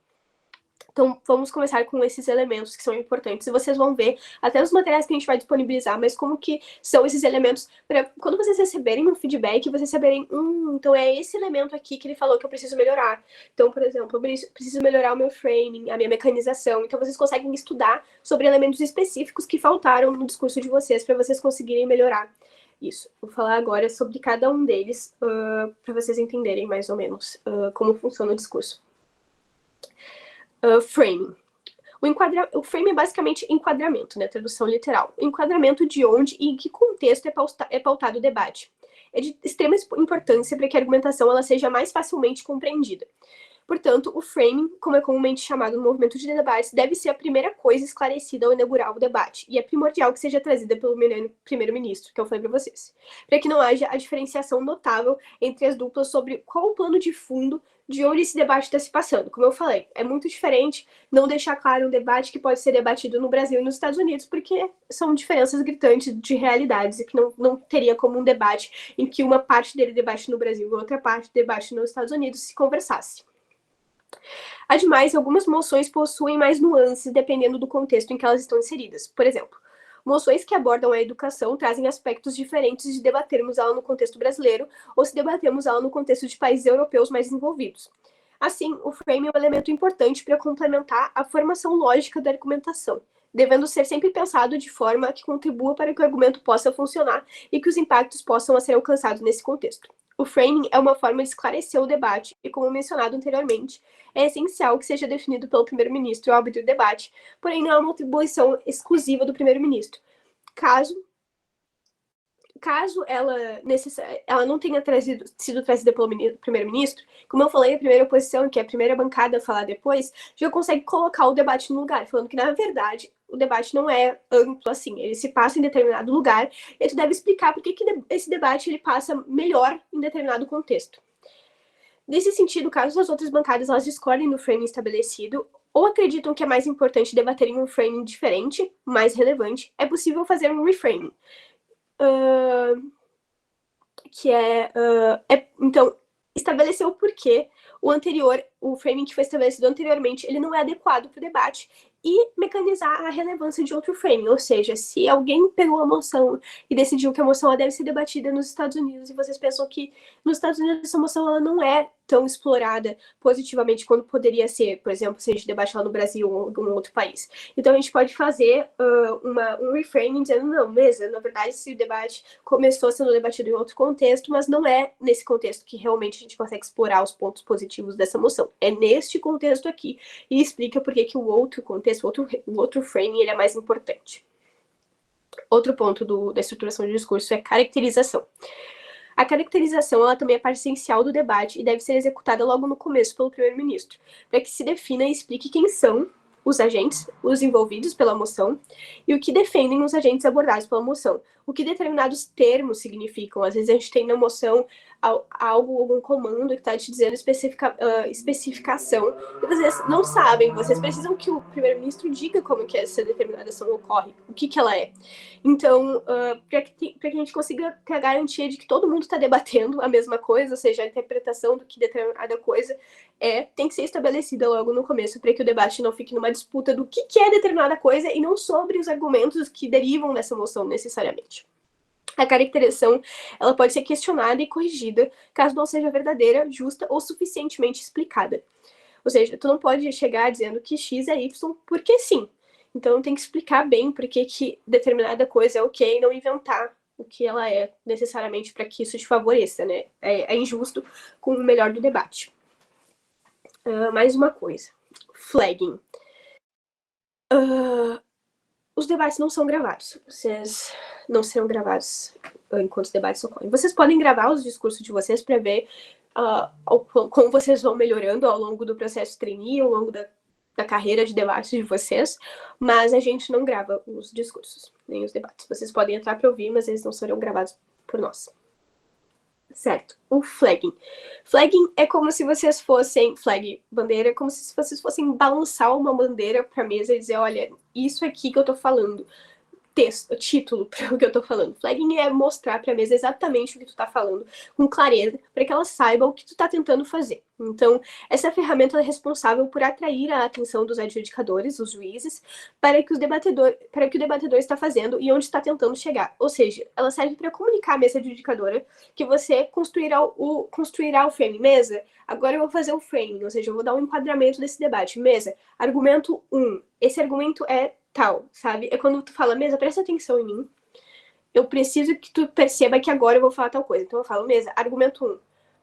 Então, vamos começar com esses elementos que são importantes. E vocês vão ver, até os materiais que a gente vai disponibilizar, mas como que são esses elementos, para quando vocês receberem um feedback, vocês saberem, então é esse elemento aqui que ele falou que eu preciso melhorar. Então, por exemplo, eu preciso melhorar o meu framing, a minha mecanização. Então, vocês conseguem estudar sobre elementos específicos que faltaram no discurso de vocês, para vocês conseguirem melhorar isso. Vou falar agora sobre cada um deles, para vocês entenderem mais ou menos como funciona o discurso. Framing. O frame é basicamente enquadramento, né? Tradução literal. Enquadramento de onde e em que contexto é pautado o debate. É de extrema importância para que a argumentação ela seja mais facilmente compreendida. Portanto, o framing, como é comumente chamado no movimento de debates, deve ser a primeira coisa esclarecida ao inaugurar o debate. E é primordial que seja trazida pelo primeiro-ministro, que eu falei para vocês. Para que não haja a diferenciação notável entre as duplas sobre qual o plano de fundo de onde esse debate está se passando. Como eu falei, é muito diferente não deixar claro um debate que pode ser debatido no Brasil e nos Estados Unidos, porque são diferenças gritantes de realidades e que não teria como um debate em que uma parte dele debate no Brasil e outra parte debate nos Estados Unidos se conversasse. Ademais, algumas moções possuem mais nuances dependendo do contexto em que elas estão inseridas. Por exemplo, moções que abordam a educação trazem aspectos diferentes de debatermos ela no contexto brasileiro ou se debatermos ela no contexto de países europeus mais desenvolvidos. Assim, o framing é um elemento importante para complementar a formação lógica da argumentação, devendo ser sempre pensado de forma que contribua para que o argumento possa funcionar e que os impactos possam ser alcançados nesse contexto. O framing é uma forma de esclarecer o debate e, como mencionado anteriormente, é essencial que seja definido pelo primeiro-ministro ao abrir o debate, porém não é uma atribuição exclusiva do primeiro-ministro. Caso ela não tenha sido trazida pelo primeiro-ministro, como eu falei, a primeira oposição, que é a primeira bancada a falar depois, já consegue colocar o debate no lugar, falando que, na verdade, o debate não é amplo assim, ele se passa em determinado lugar, e tu deve explicar por que esse debate ele passa melhor em determinado contexto. Nesse sentido, caso as outras bancadas elas discordem do framing estabelecido, ou acreditam que é mais importante debater em um framing diferente, mais relevante, é possível fazer um reframing. Então, estabelecer o porquê o framing que foi estabelecido anteriormente, ele não é adequado para o debate e mecanizar a relevância de outro frame. Ou seja, se alguém pegou a moção e decidiu que a moção deve ser debatida nos Estados Unidos e vocês pensam que nos Estados Unidos essa moção ela não é tão explorada positivamente quanto poderia ser, por exemplo, se a gente debate lá no Brasil ou em algum outro país. Então a gente pode fazer um reframing dizendo, não, mesa, na verdade esse debate começou sendo debatido em outro contexto, mas não é nesse contexto que realmente a gente consegue explorar os pontos positivos dessa moção. É neste contexto aqui. E explica por que o outro contexto, o outro frame, ele é mais importante. Outro ponto da estruturação de discurso é caracterização. A caracterização ela também é parte essencial do debate e deve ser executada logo no começo pelo primeiro-ministro, para que se defina e explique quem são os agentes, os envolvidos pela moção, e o que defendem os agentes abordados pela moção. O que determinados termos significam. Às vezes a gente tem na moção algum comando que está te dizendo especificação, e vocês não sabem, vocês precisam que o primeiro-ministro diga como que essa determinada ação ocorre, o que ela é. Então, para que a gente consiga ter a garantia de que todo mundo está debatendo a mesma coisa, ou seja, a interpretação do que determinada coisa tem que ser estabelecida logo no começo, para que o debate não fique numa disputa do que é determinada coisa e não sobre os argumentos que derivam dessa moção necessariamente. A caracterização ela pode ser questionada e corrigida caso não seja verdadeira, justa ou suficientemente explicada. Ou seja, tu não pode chegar dizendo que X é Y porque sim. Então tem que explicar bem por que determinada coisa é ok e não inventar o que ela é necessariamente para que isso te favoreça, né? É injusto com o melhor do debate. Mais uma coisa. Flagging. Os debates não são gravados. Vocês não serão gravados enquanto os debates ocorrem. Vocês podem gravar os discursos de vocês para ver como vocês vão melhorando ao longo do processo de trainee, ao longo da carreira de debate de vocês, mas a gente não grava os discursos, nem os debates. Vocês podem entrar para ouvir, mas eles não serão gravados por nós. Certo. O flagging. Flagging é como se vocês fossem... Flag, bandeira, é como se vocês fossem balançar uma bandeira para a mesa e dizer, olha, isso aqui que eu tô falando. Título para o que eu tô falando. Flagging é mostrar para a mesa exatamente o que tu tá falando, com clareza, para que ela saiba o que tu tá tentando fazer. Então, essa ferramenta é responsável por atrair a atenção dos adjudicadores, os juízes, para que o debatedor está fazendo e onde está tentando chegar. Ou seja, ela serve para comunicar à mesa adjudicadora que você construirá o frame. Mesa, agora eu vou fazer o frame, ou seja, eu vou dar um enquadramento desse debate. Mesa, argumento 1. Esse argumento é tal, sabe? É quando tu fala, mesa, presta atenção em mim. Eu preciso que tu perceba que agora eu vou falar tal coisa. Então eu falo, mesa, argumento 1.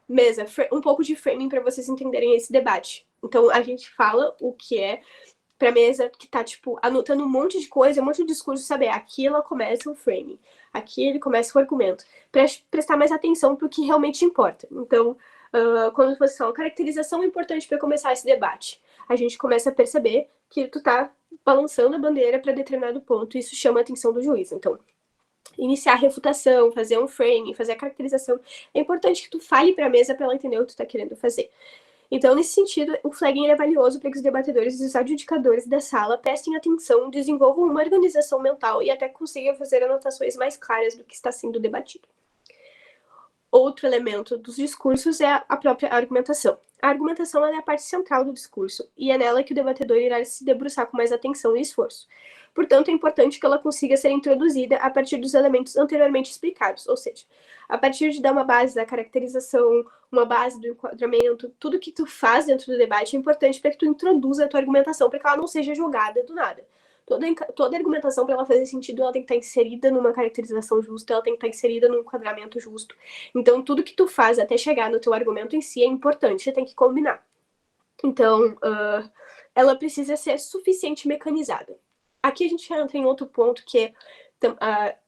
Mesa, um pouco de framing para vocês entenderem esse debate. Então a gente fala o que é pra mesa que tá, tipo, anotando um monte de coisa, um monte de discurso, saber, aqui ela começa o framing, aqui ele começa o argumento, pra prestar mais atenção pro que realmente importa. Então, quando vocês falam caracterização é importante para começar esse debate, a gente começa a perceber que tu tá balançando a bandeira para determinado ponto, e isso chama a atenção do juiz. Então, iniciar a refutação, fazer um framing, fazer a caracterização, é importante que tu fale para a mesa para ela entender o que tu tá querendo fazer. Então, nesse sentido, o flagging é valioso para que os debatedores e os adjudicadores da sala prestem atenção, desenvolvam uma organização mental e até consigam fazer anotações mais claras do que está sendo debatido. Outro elemento dos discursos é a própria argumentação. A argumentação é a parte central do discurso, e é nela que o debatedor irá se debruçar com mais atenção e esforço. Portanto, é importante que ela consiga ser introduzida a partir dos elementos anteriormente explicados, ou seja, a partir de dar uma base da caracterização, uma base do enquadramento, tudo que tu faz dentro do debate é importante para que tu introduza a tua argumentação, para que ela não seja jogada do nada. Toda argumentação, para ela fazer sentido, ela tem que estar inserida numa caracterização justa, ela tem que estar inserida num enquadramento justo. Então, tudo que tu faz até chegar no teu argumento em si é importante, você tem que combinar. Então, ela precisa ser suficiente mecanizada. Aqui a gente entra em outro ponto que é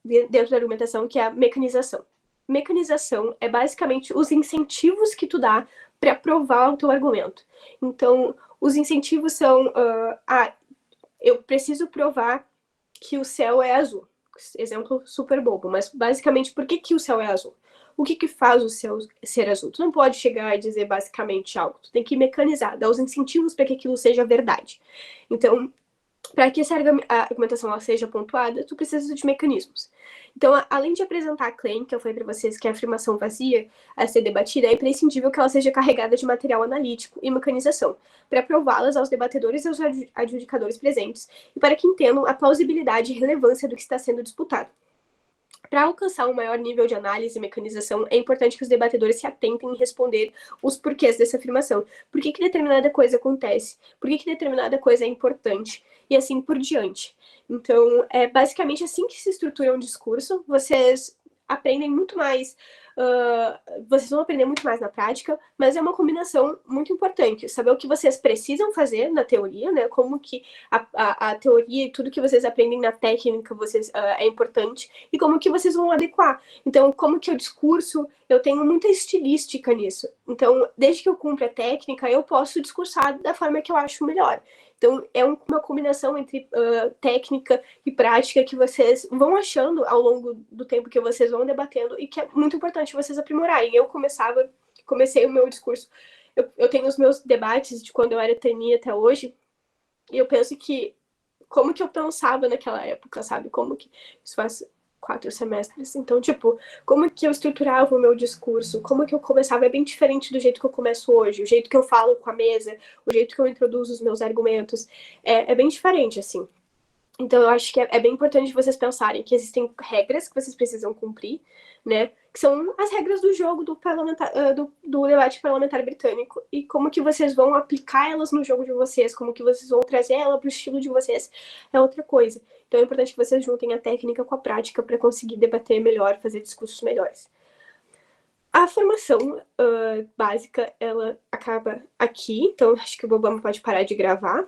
dentro da argumentação, que é a mecanização. Mecanização é basicamente os incentivos que tu dá para provar o teu argumento. Então, os incentivos são... eu preciso provar que o céu é azul. Exemplo super bobo, mas basicamente, por que o céu é azul? O que faz o céu ser azul? Tu não pode chegar e dizer basicamente algo. Tu tem que mecanizar, dar os incentivos para que aquilo seja verdade. Então, Para que essa argumentação ela seja pontuada, tu precisa de mecanismos. Então, além de apresentar a claim, que eu falei para vocês que é a afirmação vazia a ser debatida, é imprescindível que ela seja carregada de material analítico e mecanização, para prová-las aos debatedores e aos adjudicadores presentes, e para que entendam a plausibilidade e relevância do que está sendo disputado. Para alcançar um maior nível de análise e mecanização, é importante que os debatedores se atentem em responder os porquês dessa afirmação. Por que determinada coisa acontece? Por que determinada coisa é importante? E assim por diante. Então, é basicamente assim que se estrutura um discurso. Vocês aprendem muito mais, vocês vão aprender muito mais na prática, mas é uma combinação muito importante. Saber o que vocês precisam fazer na teoria, né? Como que a teoria e tudo que vocês aprendem na técnica é importante, e como que vocês vão adequar. Então, como que o discurso, eu tenho muita estilística nisso. Então, desde que eu cumpra a técnica, eu posso discursar da forma que eu acho melhor. Então, é uma combinação entre técnica e prática que vocês vão achando ao longo do tempo que vocês vão debatendo, e que é muito importante vocês aprimorarem. Eu comecei o meu discurso, eu tenho os meus debates de quando eu era trainee até hoje, e eu penso que, como que eu pensava naquela época, sabe? Como que isso faz 4 semestres. Então, tipo, como que eu estruturava o meu discurso, como que eu começava, é bem diferente do jeito que eu começo hoje, o jeito que eu falo com a mesa, o jeito que eu introduzo os meus argumentos, é bem diferente, assim. Então, eu acho que é bem importante vocês pensarem que existem regras que vocês precisam cumprir, né? Que são as regras do jogo do debate parlamentar britânico, e como que vocês vão aplicar elas no jogo de vocês, como que vocês vão trazer ela para o estilo de vocês, é outra coisa. Então, é importante que vocês juntem a técnica com a prática para conseguir debater melhor, fazer discursos melhores. A formação básica, ela acaba aqui, então acho que o Bobama pode parar de gravar.